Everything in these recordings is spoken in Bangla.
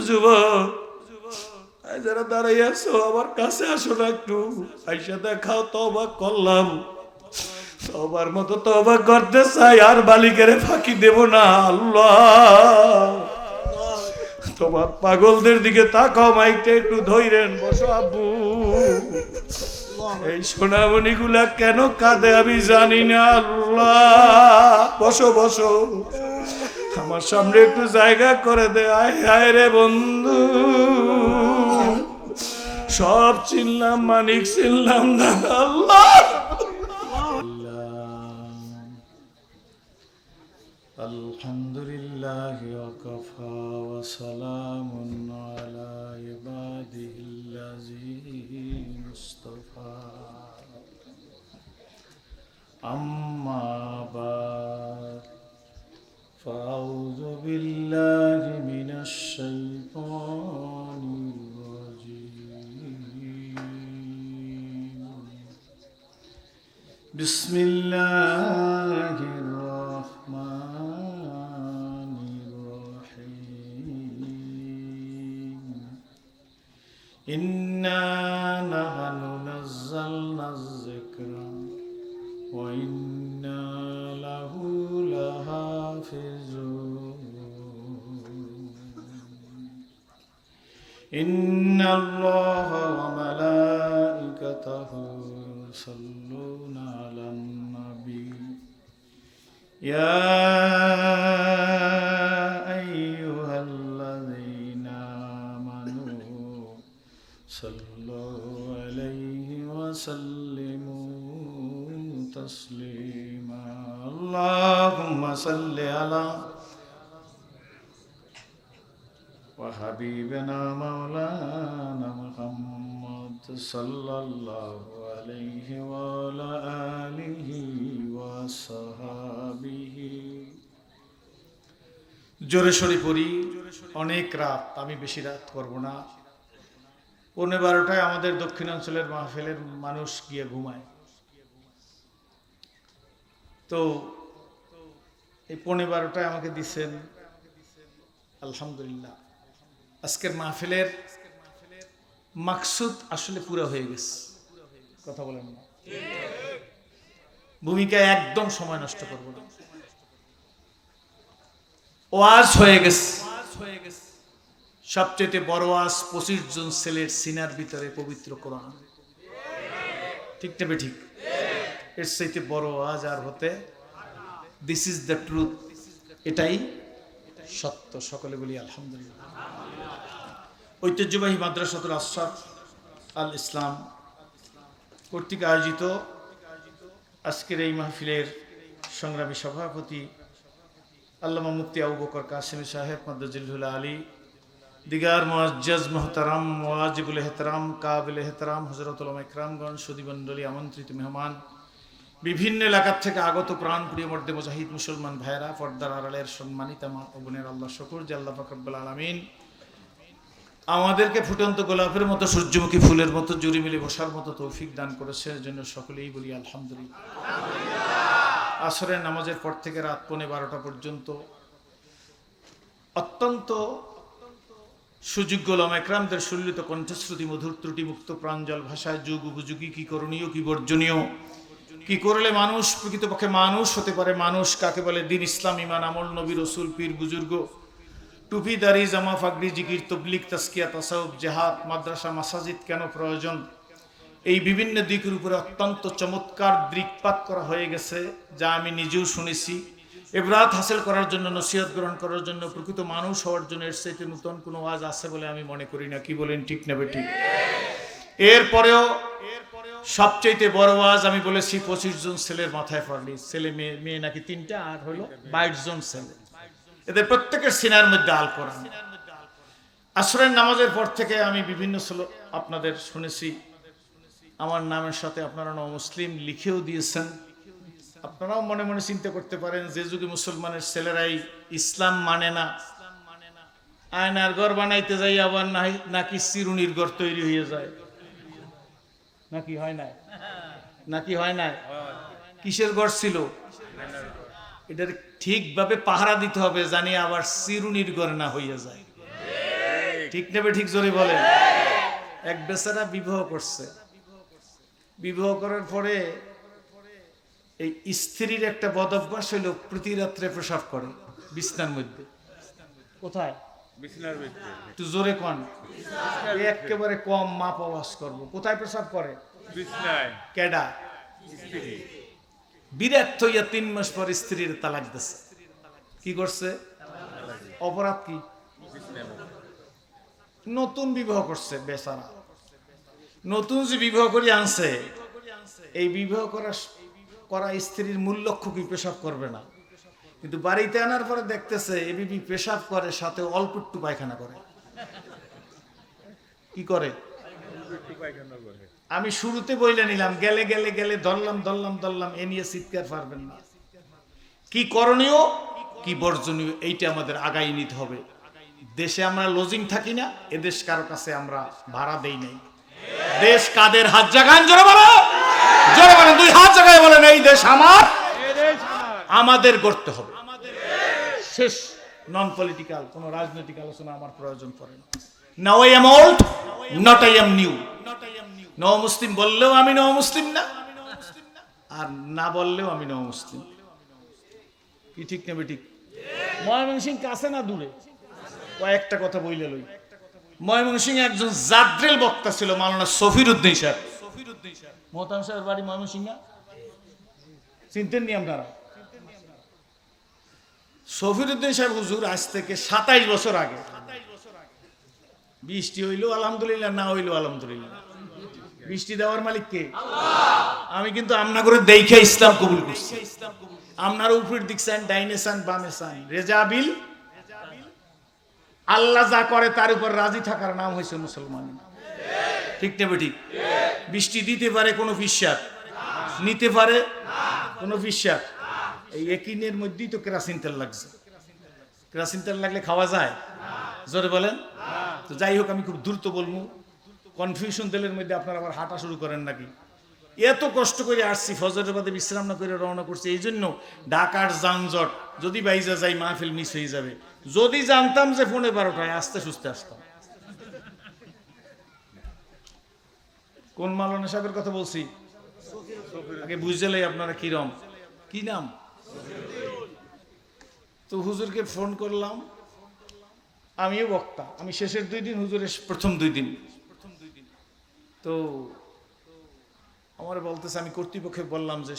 যুবক যারা দাঁড়াই আছো আমার কাছে আসো না, একটু আইসা দেখাও। তওবা করলাম, তওবার মতো তওবা করতে চাই, আর মালিকের ফাঁকি দেব না। আল্লাহ তোমার পাগলদের দিকে তাকাও, মাইকটা একটু ধইরেন। বসো আব্বু। এই সোনামণি গুলা কেন কাঁদে আমি জানি না। আল্লাহ বসো বসো, আমার সামনে একটু জায়গা করে দে। আয় হায় রে বন্ধু, সব চিনলাম, মানিক চিনলাম না। আল্লাহ আলহামদুলিল্লাহ ওয়াকাফা ওয়া সালামুন আলা ইবাদিহিল্লাযিনা ইসতাফা। আম্মা বা'দ, ফাআউযু বিল্লাহি মিনাশ শাইতানির রাজীম। বিসমিল্লাহির রাহমানির রহিম। ইন্না নাহনু নাযালনায যিকরা ওয়া ইন্না লাহু লাহাফিজুন। ইন্নাল্লাহা ওয়া মালাইকাতাহু ইউসাল্লুনা আলান নাবী ইয়া আইয়ুহাল্লাযীনা আমানু সাল্লু আলাইহি ওয়া সাল্লিমু তাসলিমা। আল্লাহুম্মা সাল্লি আলা ওয়া হাবিবিনা মাওলানা মুহাম্মদ সাল্লাল্লাহু আলাইহি ওয়া আলা আলিহি ওয়া সাহাবিহি। জোরে সরে পড়ি। অনেক রাত, আমি বেশি রাত করব না। 11:30টায় আমাদের দক্ষিণাঞ্চলের মাহফিলের মানুষ গিয়ে ঘুমায়। তো এই 11:30টায় আমাকে দিচ্ছেন, আলহামদুলিল্লাহ। আজকের মাহফিলের মাকসুদ আসলে পুরো হয়ে গেছে। কথা বলেন না, ভূমিকায় একদম সময় নষ্ট করব না। ওয়াজ হয়ে গেছে। সবচেয়ে বড় ওয়াজ 25 জন ছেলের সিনার ভিতরে পবিত্র কোরআন। ঠিক না ঠিক? এর চাইতে বড় ওয়াজ আর হতে। দিস ইজ দ্য ট্রুথ, এটাই সত্য। সকলে বলি আলহামদুলিল্লাহ। ঐতিহ্যবাহী মাদ্রাসাতুল আশরাফ আল ইসলাম কর্তৃক আয়োজিত আজকের এই মাহফিলের সংগ্রামী সভাপতি আল্লামা মুফতি আবু বকর কাসেমী সাহেব মাদ্দাজিলুল আলী, দিগার মুআজ্জাজ মুহতারাম ওয়াজিবুল ইহতারাম কাবিল ইহতারাম হযরতুল উলামা ইকরামগণ, সুধীমণ্ডলী, আমন্ত্রিত মেহমান, বিভিন্ন এলাকার থেকে আগত প্রাণপ্রিয় মর্দে মুজাহিদ মুসলমান ভাইরা, পর্দার আড়ালের সম্মানিত মা ও বোনের, আল্লাহ শুকর যে আল্লাহ পাক রব্বুল আলামিন আমাদেরকে ফুটন্ত গোলাপের মতো, সূর্যমুখী ফুলের মতো জুড়ি মিলে বসার মতো তৌফিক দান করেছে। এর জন্য সকলেই বলি আলহামদুলিল্লাহ। আসরের নামাজের পর থেকে রাত 11:30 পর্যন্ত অত্যন্ত সুযোগ্য উলামা ইকরামদের সুললিত কণ্ঠশ্রুতি মধুর ত্রুটিমুক্ত প্রাঞ্জল ভাষায় যুগ উপযোগী, কি করণীয় কি বর্জনীয়, কি করলে মানুষ প্রকৃতপক্ষে মানুষ হতে পারে, মানুষ কাকে বলে, দিন, ইসলাম, ঈমান, আমল, নবী, রাসূল, পীর, বুজুর্গ, টুপি, দাড়ি, জামা, ফাগড়ি, জিকির, তাবলীগ, তাজকিয়া, তাসাউফ, জিহাদ, মাদ্রাসা, মাসাজিদ কেন প্রয়োজন, এই বিভিন্ন দিকের উপরে অত্যন্ত চমৎকার দৃকপাত করা হয়ে গেছে, যা আমি নিজেও শুনেছি। ইবরাত হাসিল করার জন্য, নসিহত গ্রহণ করার জন্য, প্রকৃত মানুষ হওয়ার জন্য এর চাইতে নতুন কোনো ওয়াজ আছে বলে আমি মনে করি না। কি বলেন, ঠিক না বেঠিক? এরপরেও সবচাইতে বড় ওয়াজ আমি বলেছি 25 জন ছেলের মাথায় পড়লি। ছেলে মেয়ে নাকি 3টা, আর হলো 22 জন ছেলে। এদের প্রত্যেকের সিনার মধ্যে আল কোরআন। আসরের নামাজের পর থেকে আমি বিভিন্ন আপনাদের শুনেছি। আমার নামের সাথে আপনারা মুসলিম লিখেও দিয়েছেন। আপনারাও মনে মনে চিন্তা করতে পারেন, যে যুগে মুসলমানের ছেলেরাই ইসলাম মানে না, আয়নার ঘর বানাইতে যাই আবার নাকি চিরুনির ঘর তৈরি হয়ে যায়। নাকি হয় নাই? নাকি হয় নাই? কিসের ঘর ছিল? এটার ঠিকভাবে পাহারা দিতে হবে, জানি আবার চিরুনির ঘর না হইয়া যায়। ঠিক নেবে ঠিক জোরে বলেন। এক বেচারা বিবাহ করছে, বিবাহ করার পরে এই স্ত্রীর একটা বদ অভ্যাস হইল প্রতি রাত্রে প্রসাব করে বিছনার মধ্যে। কোথায়? বিছানার ভিতরে। একটু জোরে কন, একেবারে কম মাপ আওয়াজ করবো। কোথায় প্রসাব করে? বিছনায়। কেডা? স্ত্রী। বিরাট হইয়া 3 মাস পর স্ত্রীর তালাক দিছে। কি করছে? অপরাধ কি? নতুন বিবাহ করছে বেচারা। নতুন যে বিবাহ করে আনছে, এই বিবাহ করা স্ত্রীর মূল লক্ষ্য কি পেশাব করবে না, কিন্তু বাড়িতে আনার পরে দেখতেছে এ বিবি পেশাব করে, সাথে অল্প একটু পায়খানা করে। কি করে? আমি শুরুতে বইলে নিলাম, গেলে গেলে গেলে ধরলাম এ নিয়ে চিৎকার পারবেন না। কি করণীয় কি বর্জনীয় এইটা আমাদের আগাই নিতে হবে। দেশে আমরা লজিং থাকি না, এদেশ কারো কাছে আমরা ভাড়া দেই নাই। দেশ কাদের? হাত জাগান, জোরে বলেন, জোরে বলেন, 2 হাত জাগায় বলেন, এই দেশ আমার, আমাদের গড়তে হবে। শেষ। নন পলিটিক্যাল কোন রাজনৈতিক আলোচনা আমার প্রয়োজন পড়ে না। Now I am old, not I am new. No Muslim বললেও আমি নো মুসলিম না, আর না বললেও আমি নো মুসলিম। কি ঠিক নেবে ঠিক? ময়মনসিংহ কাছে না দূরে? কয়েকটা কথা বইলে লই। ময়মনসিংহে একজন জাদ্রেল বক্তা ছিল, মাওলানা সফিরউদ্দিন সাহেব। মোহতারাম সাহেবের বাড়ি ময়মনসিংহে, চিনতেন নি আপনারা? সফিরউদ্দিন সাহেব হুজুর আজ থেকে 27 বছর আগে, বৃষ্টি হইল আলহামদুলিল্লাহ, না হইল আলহামদুলিল্লাহ, বৃষ্টি দেওয়ার মালিক কে? আমি কিন্তু আমনা করে দেখে ইসলাম কবুল করছি। আপনার উপর দিক চান, ডাইনে চান, বামে চান, রেজাবিল আল্লাহ যা করে তার উপর রাজি থাকার নাম হয়েছে মুসলমান। ঠিক নেবে ঠিক? বৃষ্টি দিতে পারে কোনো বিশ্বাস, নিতে পারে কোনো বিশ্বাস। এই একিনের মধ্যেই তো কেরাসিন তেল লাগছে। কেরাসিন তেল লাগলে খাওয়া যায়? জোরে বলেন। তো যাই হোক, আমি খুব দ্রুত বলবো, কনফিউশন তেলের মধ্যে আপনারা আবার হাঁটা শুরু করেন নাকি? এত কষ্ট করে আসছি, ফজরের বাদে বিশ্রাম না করে রওনা করছি, এই জন্য ঢাকার যানজট, যদি বাইজা যাই মাহফিল মিস হয়ে যাবে। যদি জানতাম যে 12:15 আসতে সুস্থে আসতাম। কোন মাওলানা সাহেবের কথা বলছি? আগে বুঝলেই আপনারা কিরম, কি নাম? তো হুজুরকে ফোন করলাম, আমিও বক্তা, আমি শেষের 2 দিন, হুজুরের প্রথম 2 দিন। তো আমার বলতেছে, আমি কর্তৃপক্ষে বললাম যে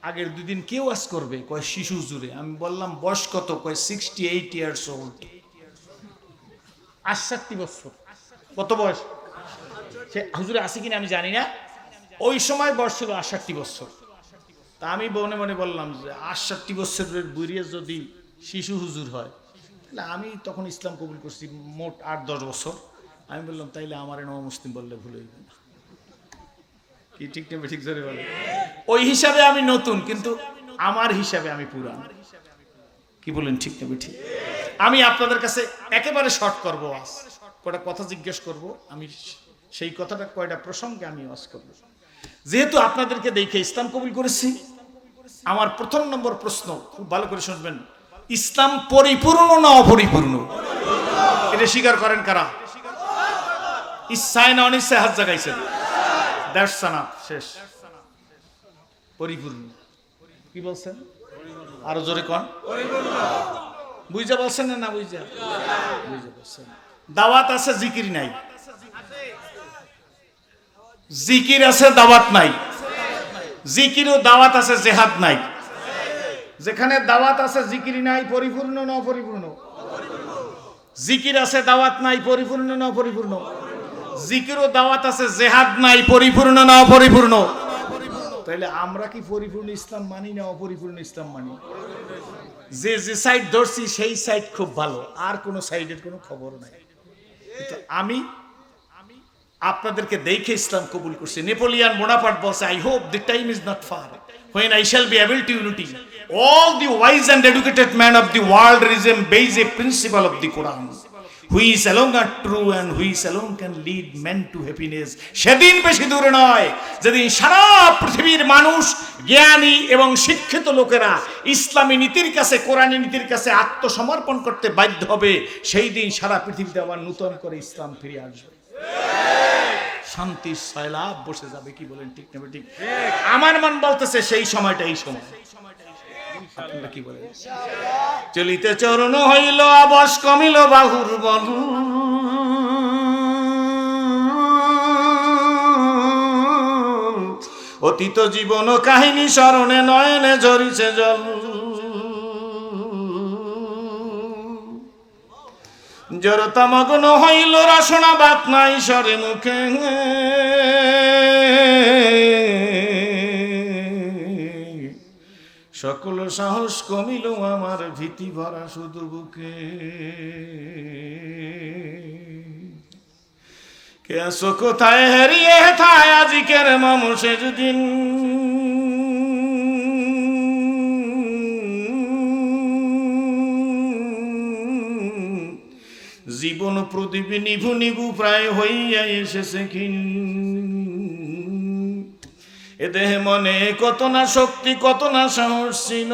আগের 2 দিন কেউ আজ করবে? কয় শিশু হুজুরে। আমি বললাম বয়স কত? কয় 68 ইয়ার্স ওল্ড, 68 বছর। কত বয়স? সে হুজুরে আছে কিনা আমি জানি না, ওই সময় বয়স ছিল 68 বছর। তা আমি মনে মনে বললাম যে 68 বছরের বুড়িয়ে যদি শিশু হুজুর হয়, তাহলে আমি তখন ইসলাম কবুল করছি মোট 8-10 বছর। আমি বললাম তাইলে আমার নও মুসলিম বললে ভুল হইবে না। কি ঠিক নেবে ঠিক জোরে বলে? ওই হিসাবে আমি নতুন, কিন্তু আমার হিসাবে আমি পুরান। কি বলেন ঠিক নেবে ঠিক? আমি আপনাদের কাছে একেবারে শর্ট করবো, আজ কয়টা কথা জিজ্ঞেস করব, আমি সেই কথাটা কয়টা প্রসঙ্গে আমি ওয়াজ করব। যেহেতু আপনাদেরকে দেখে ইসলাম কবুল করেছি, আমার প্রথম নম্বর প্রশ্ন, খুব ভালো করে শুনবেন, ইসলাম পরিপূর্ণ না অপরিপূর্ণ? এটা স্বীকার করেন কারা? ইচ্ছায় না অনিচ্ছায় হাত জাগাইছেন? দ্যাটস এনাফ, শেষ। পরিপূর্ণ। কি বলছেন? আরো জোরে কোন? বুঝা বলছেন না বুঝা? বুঝা বলছেন। দাওয়াত আছে, জিকির নাই। জিকির আছে, দাওয়াত নাই। জিকির ও দাওয়াত আছে, জিহাদ নাই। যেখানে দাওয়াত আছে জিকির নাই, পরিপূর্ণ না অপরিপূর্ণ? জিকির আছে, দাওয়াত নাই, পরিপূর্ণ না অপরিপূর্ণ? জিকির ও দাওয়াত আছে, জিহাদ নাই, পরিপূর্ণ না অপরিপূর্ণ? তাহলে আমরা কি পরিপূর্ণ ইসলাম মানি না অপরিপূর্ণ ইসলাম মানি? যে যে সাইড ধরছি সেই সাইড খুব ভালো, আর কোন সাইডের কোনো খবর নাই। আমি আপনাদেরকে দেখে ইসলাম কবুল করছি। নেপোলিয়ান বোনাপার্ট বলছে, I hope the time is not far when I shall be able to unity all the wise and educated men of the world resemble a principle of the Quran. Which along are true and which along can lead man to happiness. সেদিন বেশি দূরে নয় যেদিন সারা পৃথিবীর মানুষ, জ্ঞানী এবং শিক্ষিত লোকেরা ইসলামী নীতির কাছে, কোরআনী নীতির কাছে আত্মসমর্পণ করতে বাধ্য হবে। সেই দিন সারা পৃথিবীতে আবার নূতন করে ইসলাম ফিরে আসবে, শান্তির সয়লাব বসে যাবে। কি বলেন, ঠিক না ঠিক? আমার মন বলতেছে সেই সময়টা এই সময়। আপনারা কি বলেন? চলিতে চরণ হইল আবশ, কমিল বাহুর বল, অতীত জীবন কাহিনী স্মরণে নয়নে ঝরিছে জল, জড়তা মগ্ন হইল রসনা বাত নাই সরে মুখে, সকল সাহস কমিল আমার ভীতি ভরা শুধু বুকে, কে আছো কোথায় হারিয়ে হেথায় আজিকের মামুষের দিন, জীবন প্রদীপ নিভু নিভু প্রায় হইয়া এসেছে ক্ষীণ, এ দেহে মনে কত না শক্তি কত না সাহস ছিল,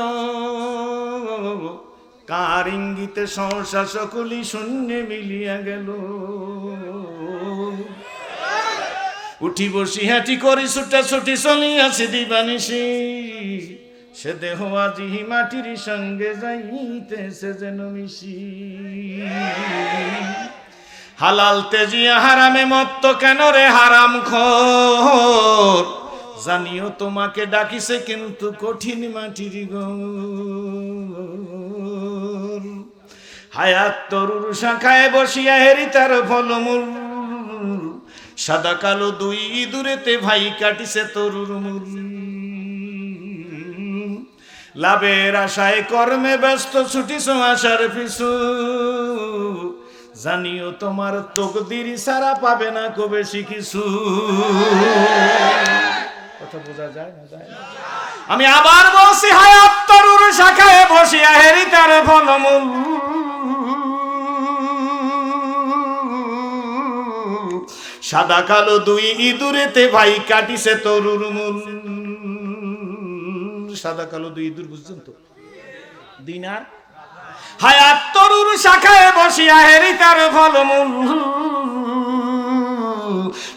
কার ইঙ্গিতে সহসা সকলি শূন্যে মিলিয়া গেল, উঠি বসি হাঁটি করি ছুটা ছুটি চলিয়াছে দিবানিসি, সে দেহ আজি মাটির সঙ্গে যাইতেছে যেন মিশি, হালাল তেজিয়া হারামে মত্ত কেন রে হারাম খোর, জানিও তোমাকে ডাকিছে কিন্তু কঠিন মাটির ঘর, হায়াত তরুর শাখায় বসিয়া হেরি তার ফলমূল, সাদা কালো দুই ইঁদুরেতে ভাই কাটিছে তরুর মূল, লাভের আশায় কর্মে ব্যস্ত ছুটিছ আশার পিছু, জানিও তোমার তকদির সারা পাবে না কো বেশি কিছু। কথা বোঝা যায় না? যায় না? আমি আবার বলছি, হায়াত তরুর শাখায় বসিয়া হেরি তার ফলমূল, সাদা কালো দুই ইঁদুরেতে ভাই কাটিছে তরুর মূল, সাদা কালো দুই ইঁদুর বুঝছেন তো? দিনার হায়াত তরুর শাখায় বসিয়া হেরি তার ফলমূল,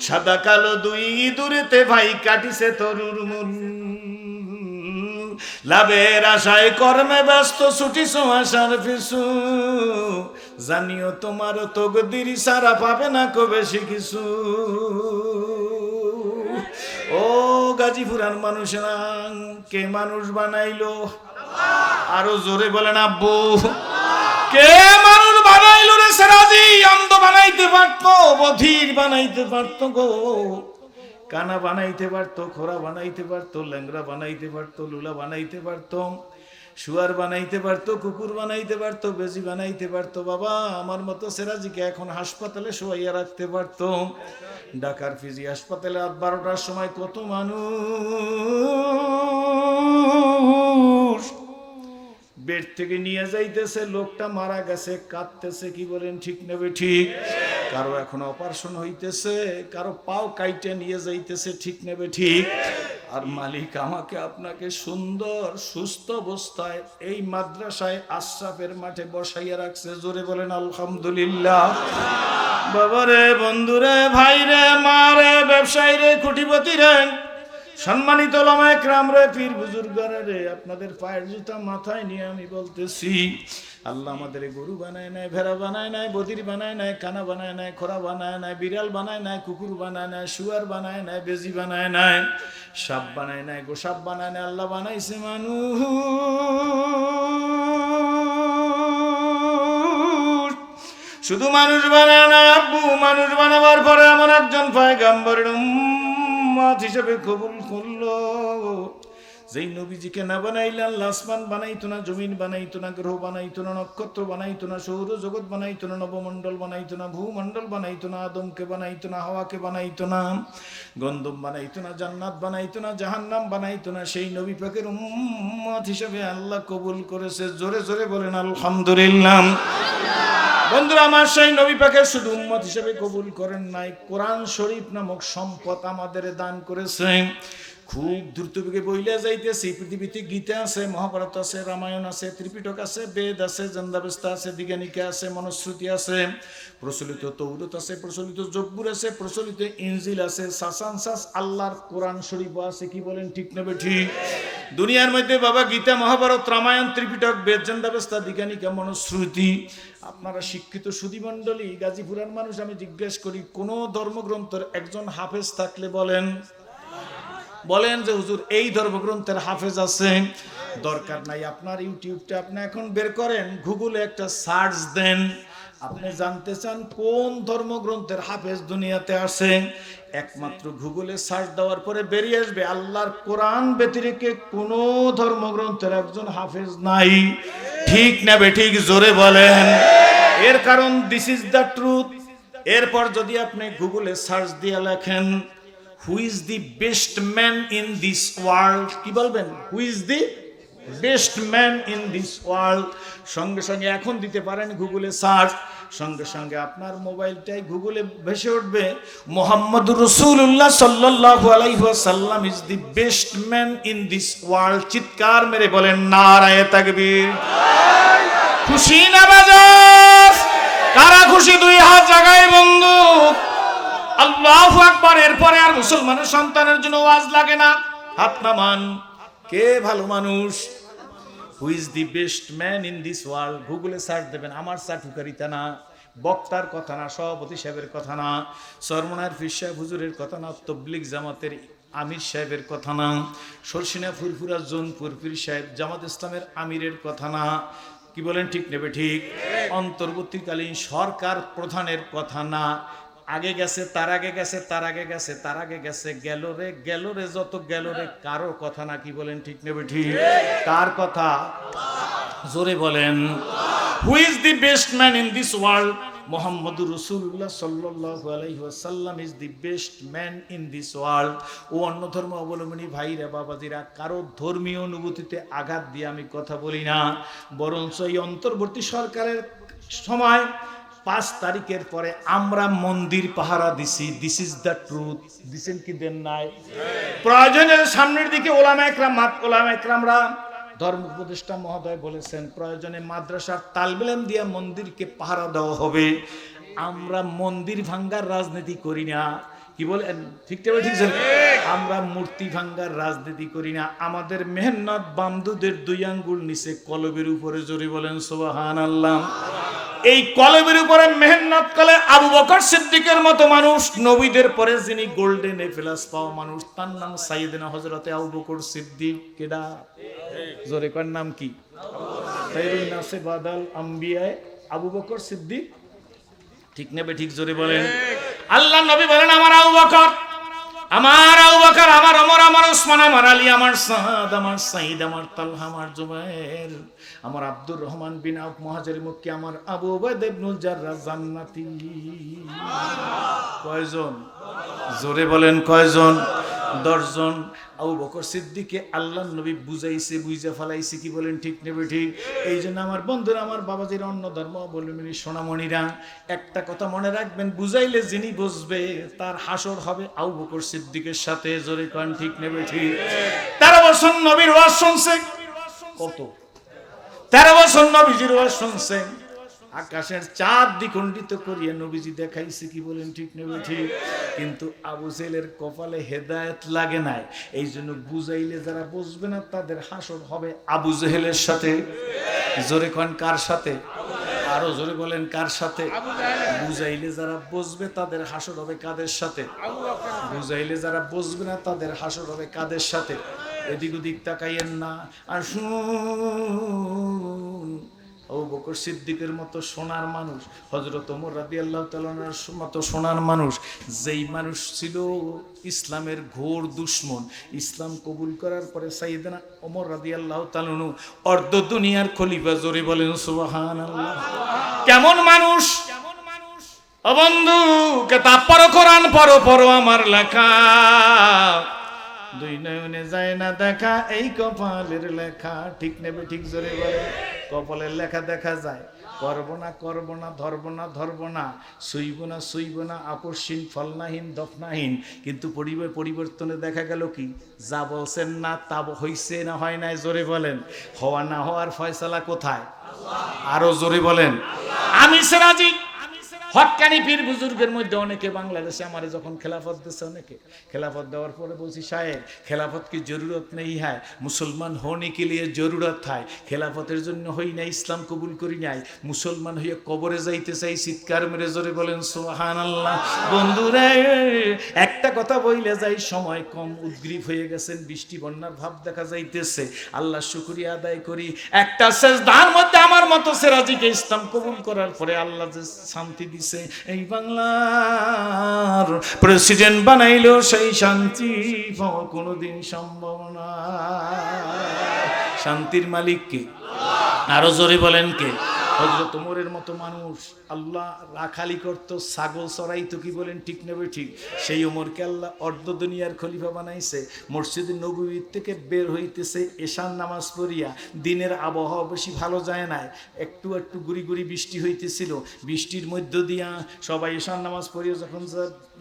সাদা কালো দুই ইঁদুরেতে ভাই কাটিছে তরুর মূল, লাভের আশায় কর্মে ব্যস্ত ছুটিছ আশার পিছু, জানিও তোমার তকদির সারা পাবে না কো বেশি কিছু। ও গাজীপুরার মানুষেরা, কে মানুষ বানাইলো? আরো জোরে বলেন আব্বু। কে মানুষ বানাইলো রে সেরাজি? অন্ধ বানাইতে পারতো, বধির বানাইতে পারতো গো, কানা বানাইতে পারতো, খোরা বানাইতে পারতো, ল্যাংরা বানাইতে পারতো, লুলা বানাইতে পারতো, শুয়ার বানাইতে পারতো, কুকুর বানাইতে পারতো, বেজি বানাইতে পারতো। বাবা, আমার মতো সেরাজিকে এখন হাসপাতালে শোয়াইয়া রাখতে পারতো। ঢাকার ফিজি হাসপাতালে রাত 12টার সময় কত মানুষ বেড থেকে নিয়ে যাইতেছে, লোকটা মারা গেছে, কাঁদতেছে। কি বলেন, ঠিক নেবে? ঠিক। কারো এখন অপারেশন হইতেছে, কারো পাও কাইটে নিয়ে যাইতেছে, ঠিক নেবে? ঠিক। আর মালিক আমাকে আপনাকে সুন্দর সুস্থ অবস্থায় এই মাদ্রাসায় আশরাফের মাঠে বসাইয়া রাখছে। জোরে বলেন আলহামদুলিল্লাহ। বাবারে, বন্ধুরে, ভাইরে, মারে, ব্যবসায়ী রে, কোটিপতি রে, সম্মানিত ওলামা একরাম রে, পীর বুজুর্গরা রে, আপনাদের পায়ের জুতা মাথায় নিয়ে আমি বলতেছি, আল্লাহ আমাদের গরু বানায় নাই, ভেড়া বানায় নাই, বদির বানায় নাই, কানা বানায় নাই, খোরা বানায় নাই, বিড়াল বানায় নাই, কুকুর বানায় নাই, শুয়ার বানায় নাই, বেজি বানায় নাই, সাপ বানায় নাই, গোসাপ বানায় নাই। আল্লাহ বানাইছে মানুষ। শুধু মানুষ বানায় নাই আব্বু, মানুষ বানাবার পরে এমন একজন পয়গম্বরের উম্মত হিসেবে কবুল করলো, যেই নবীজিকে না বানাইলে আল্লাহ আসমান বানাইতো না, জমিন বানাইতো না, গ্রহ বানাইতো না, নক্ষত্র বানাইতো না, সৌর জগৎ বানাইতো না, নবমণ্ডল বানাইতো না, ভূমণ্ডল বানাইতো না, আদমকে বানাইতো না, হাওয়াকে বানাইতো না, গন্ধম বানাইতো না, জান্নাত বানাইতো না, জাহান্নাম বানাইতো না। সেই নবী পাকের উম্মত হিসেবে আল্লাহ কবুল করেছে। জোরে জোরে বলেন আলহামদুলিল্লাহ। বন্ধুরা আমার, সেই নবী পাকের শুধু উম্মত হিসেবে কবুল করেন নাই, কোরআন শরীফ নামক সম্পদ আমাদের দান করেছেন। খুব দ্রুতবেগে বইলা যাইতেছি, পৃথিবীতে গীতা আছে, মহাভারত আছে, রামায়ণ আছে, ত্রিপিটক আছে, বেদ আছে, জন্দাবেস্তা আছে, দিগানিকা আছে, মনুশ্রুতি আছে, প্রচলিত তৌরত আছে, প্রচলিত জব্বুর আছে, প্রচলিত ইনজিল আছে, সাসানসাস আল্লাহর কোরআন শরীফ আছে। কি বলেন, ঠিক নেবে ঠিক? দুনিয়ার মধ্যে বাবা গীতা, মহাভারত, রামায়ণ, ত্রিপিটক, বেদ, জন্দাবেস্তা, দিগানিকা, মনুশ্রুতি। আপনারা শিক্ষিত সুধীমণ্ডলী, গাজীপুরের মানুষ, আমি জিজ্ঞেস করি, কোন ধর্মগ্রন্থের একজন হাফেজ থাকলে বলেন যে হুজুর এই ধর্মগ্রন্থের হাফেজ আছে। দরকার নাই, আপনার ইউটিউবটা আপনি এখন বের করেন, গুগলে একটা সার্চ দেন, আপনি জানতে চান কোন ধর্মগ্রন্থের হাফেজ দুনিয়াতে আছে, একমাত্র গুগলে সার্চ দেওয়ার পরে বেরিয়ে আসবে আল্লাহর কোরআন ব্যতিরেকে কোন ধর্মগ্রন্থের একজন হাফেজ নাই। ঠিক না বেঠিক? জোরে বলেন। এর কারণ দিস ইজ দ্য ট্রুথ। এরপর যদি আপনি গুগলে সার্চ দিয়ে লেখেন হু is the best man in this world, কি বলবেন? হু is the best man in this world, সঙ্গে সঙ্গে এখন দিতে পারেন গুগলে সার্চ, সঙ্গে সঙ্গে আপনার মোবাইলটাই গুগলে ভেসে উঠবে মুহাম্মদুর রাসূলুল্লাহ সাল্লাল্লাহু আলাইহি ওয়াসাল্লাম is the best man in this world. চিৎকার মেরে বলেন নারায়ে তাকবীর। খুশি না বাজার? কারা খুশি? দুই হাত জাগায় বন্ধু। আল্লাহু আকবার। এরপরে আর মুসলমানের সন্তানের জন্য ওয়াজ লাগে না, হাত নামান। কে ভালো মানুষ? হু is the best man in this world. গুগলে সার্চ দেবেন। আমার চাটুকারিতা না, বক্তার কথা না, সভাপতি সাহেবের কথা না, সরমনার পীর সাহেব হুজুরের কথা না, তবলিগ জামাতের আমির সাহেবের কথা না, সরসিনা ফুরফুরা জোনপুর পীর সাহেব জামাত ইসলামের আমিরের কথা না। কি বলেন, ঠিক নেবে ঠিক? অন্তর্বর্তীকালীন সরকার প্রধানের কথা না। আগে গেছে, তার আগে গেছে, তার আগে গেছে, তার আগে গেছে, গেল রে যত গেল রে, কারো কথা না। কি বলেন, ঠিক নেবে ঠিক? কার কথা? জোরে বলেন। Who is the best man in this world? মুহাম্মদুর রাসূলুল্লাহ সাল্লাল্লাহু আলাইহি ওয়াসাল্লাম is the best man in this world. ও অন্য ধর্ম অবলম্বনী ভাইরা বাবাজিরা, কারো ধর্মীয় অনুভূতিতে আঘাত দিয়ে আমি কথা বলি না, বরঞ্চ এই অন্তর্বর্তী সরকারের সময় 5 তারিখের পরে আমরা মন্দির পাহারা দিছি। This is the truth. দিছেন কি দেন নাই? প্রয়োজনে সামনের দিকে ওলামা একরামরা, ধর্ম উপদেষ্টা মহোদয় বলেছেন, প্রয়োজনে মাদ্রাসার তালবে ইলম দিয়ে মন্দিরকে পাহারা দেওয়া হবে। আমরা মন্দির ভাঙ্গার রাজনীতি করি না। কি বলেন, ঠিক ঠিক? আমরা মূর্তি ভাঙ্গার রাজনীতি করি না। আমাদের মেহনত বামদুদের 2 আঙ্গুল নিচে কলবের উপরে। জোরে বলেন সুবহানাল্লাহ। এই কলবের উপরে মেহনত করে আবু বকর সিদ্দিকের মতো মানুষ, নবীদের পরে যিনি গোল্ডেন এপ্লাস পাওয়া মানুষ, তার নাম সাইয়েদনা হযরতে আবু বকর সিদ্দিক। কেডা? জোরে কোন নাম কি? খায়রুন নাসে বাদাল আম্বিয়া আবু বকর সিদ্দিক। ঠিক নেবে ঠিক? জোরে বলেন। আল্লাহ নবী বলেন আমার আবু বকর, আমার ওমর, আমার ওসমান, আমার আলী, আমার সাদ, আমার সাঈদ, আমার তালহা, আমার জুবায়ের, আমার আব্দুর রহমান বিন আউফ মুহাজির মক্কি, আমার আবু উবাইদা ইবনুল জাররাহ জান্নাতি। কয়জন? জোরে বলেন কয়জন? 10 জন। আবু বকর সিদ্দিককে আল্লাহর নবী বুঝাইছে, বুঝা ফেলাইছে। কি বলেন, ঠিক নেবে ঠিক? এই জন্য আমার বন্ধুরা, আমার বাবাজির, অন্য ধর্ম অবলম্বনী সোনামণিরা, একটা কথা মনে রাখবেন, বুঝাইলে যিনি বুঝবে তার হাসর হবে আবু বকর সিদ্দিকের সাথে। জোরে কোন ঠিক নেবে ঠিক? 13 বছর নবীর ওয়াজ শুনছে। কত? 13 বছর নবীজির ওয়াজ শুনছে। আকাশের চাঁদ দ্বিখণ্ডিত করিয়া নবীজি দেখাইছে। কি বলেন, ঠিক নেবে ঠিক? কিন্তু আবু জেহেলের কপালে হেদায়েত লাগে নাই। এই জন্য বুঝাইলে যারা বুঝবে না তাদের হাসর হবে আবু জেহেলের সাথে। জোরে কোন কার সাথে? আরো জোরে বলেন কার সাথে? বুঝাইলে যারা বুঝবে তাদের হাসর হবে কাদের সাথে? বুঝাইলে যারা বুঝবে না তাদের হাসর হবে কাদের সাথে? এদিক ওদিক তাকাইয়েন না। আর শুনুন, আবু বকর সিদ্দিকের মতো সোনার মানুষ, হযরত ওমর রাদিয়াল্লাহু তাআলার মতো সোনার মানুষ, যেই মানুষ ছিল ইসলামের ঘোর দুশমন, ইসলাম কবুল করার পরে সাইয়েদনা ওমর রাদিয়াল্লাহু তাআলা অর্ধ দুনিয়ার খলিফা। জোরে বলেন সুবহানাল্লাহ। কেমন মানুষ ও বন্ধু! কিতাব পড়ো, কোরআন পড়ো, আমার লেখা 2 নয়নে যায় না দেখা, এই কপালের লেখা। ঠিক নেবে ঠিক? জোরে বলে। কপালের লেখা দেখা যায়, করব না করব না, ধরব না ধরব না, সইব না সইব না, আপসহীন ফলনাহীন দফনাহীন। কিন্তু পরিবর্তনে দেখা গেল কি, যা বলছেন না তা হইছে না হয় নাই, জোরে বলেন। হওয়া না হওয়ার ফয়সালা কোথায়? আরো জোরে বলেন। আমি সেরাজি হক্কানি পীর বুজুর্গের মধ্যে অনেকে বাংলাদেশে আমারে যখন খেলাফত দিচ্ছে, অনেকে খেলাফত দেওয়ার পরে বলছি, সাহেব খেলাফত কি জরুরত নেই? হ্যাঁ, মুসলমান হোনে কে লিয়ে জরুরত হয়। খেলাফতের জন্য হই না, ইসলাম কবুল করি নাই, মুসলমান হইয়া কবরে যাইতে চাই। চিৎকার মেরে জোরে বলেন সুবহানাল্লাহ। বন্ধুরা, একটা কথা বইলে যাই, সময় কম, উদ্গ্রীব হয়ে গেছেন, বৃষ্টি বন্যার ভাব দেখা যাইতেছে। আল্লাহ শুকরিয়া আদায় করি, একটা সেজদার মধ্যে আমার মতো সেরাজিকে ইসলাম কবুল করার পরে আল্লাহ যে শান্তি দিছে, এই বাংলার প্রেসিডেন্ট বানাইলো, সেই শান্তি পাওয়া কোনোদিন সম্ভব না। শান্তির মালিক কে? আরো জোরে বলেন কে? হযরত ওমরের মতো মানুষ আল্লাহ রাখালি করত, ছাগল চড়াইতো, কি বলেন ঠিক নেবে ঠিক? সেই ওমরকে আল্লাহ অর্ধ দুনিয়ার খলিফা বানাইছে। মসজিদে নববী থেকে বের হইতেছে এশার নামাজ পড়িয়া, দিনের আবহাওয়া বেশি ভালো যায় না, একটু একটু গুড়ি গুড়ি বৃষ্টি হইতেছিল। বৃষ্টির মধ্য দিয়া সবাই এশার নামাজ পড়িয়া যখন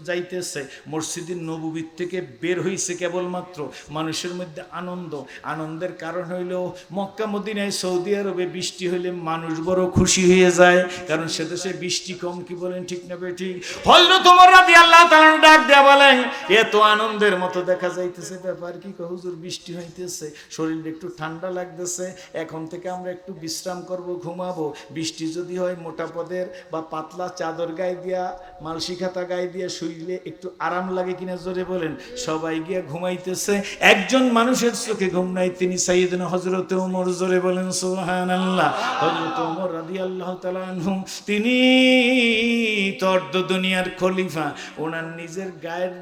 যাইতেছে, মসজিদের নববী থেকে বের হইছে কেবলমাত্র, মানুষের মধ্যে আনন্দ। আনন্দের কারণ হইল মক্কা মদিনায় সৌদি আরবে বৃষ্টি হইলে মানুষ বড় খুশি হয়ে যায়, কারণ সে দেশে বৃষ্টি কম, কি বলেন ঠিক না ঠিক? হযরত ওমর রাদিয়াল্লাহু তাআলা ডাক দেয়া বলেন, এত আনন্দের মতো দেখা যাইতেছে, ব্যাপার কি? হুজুর বৃষ্টি হইতেছে, শরীর একটু ঠান্ডা লাগতেছে, এখন থেকে আমরা একটু বিশ্রাম করব, ঘুমাবো। বৃষ্টি যদি হয় মোটা পদের বা পাতলা চাদর গায়ে দিয়া, মালসি খাতা গায়ে দিয়া শুইলে একটু আরাম লাগে কিনা, জোরে বলেন। সবাই গিয়া ঘুমাইতেছে, একজন মানুষের চোখে ঘুম নাই, তিনি সাইয়েদনা হযরত ওমর, জোরে বলেন সুবহানাল্লাহ। হযরত ওমর রাদিয়াল্লাহু তাআলা আনহু, তিনি তো অর্ধ দুনিয়ার খলিফা, ওনার নিজের গায়ের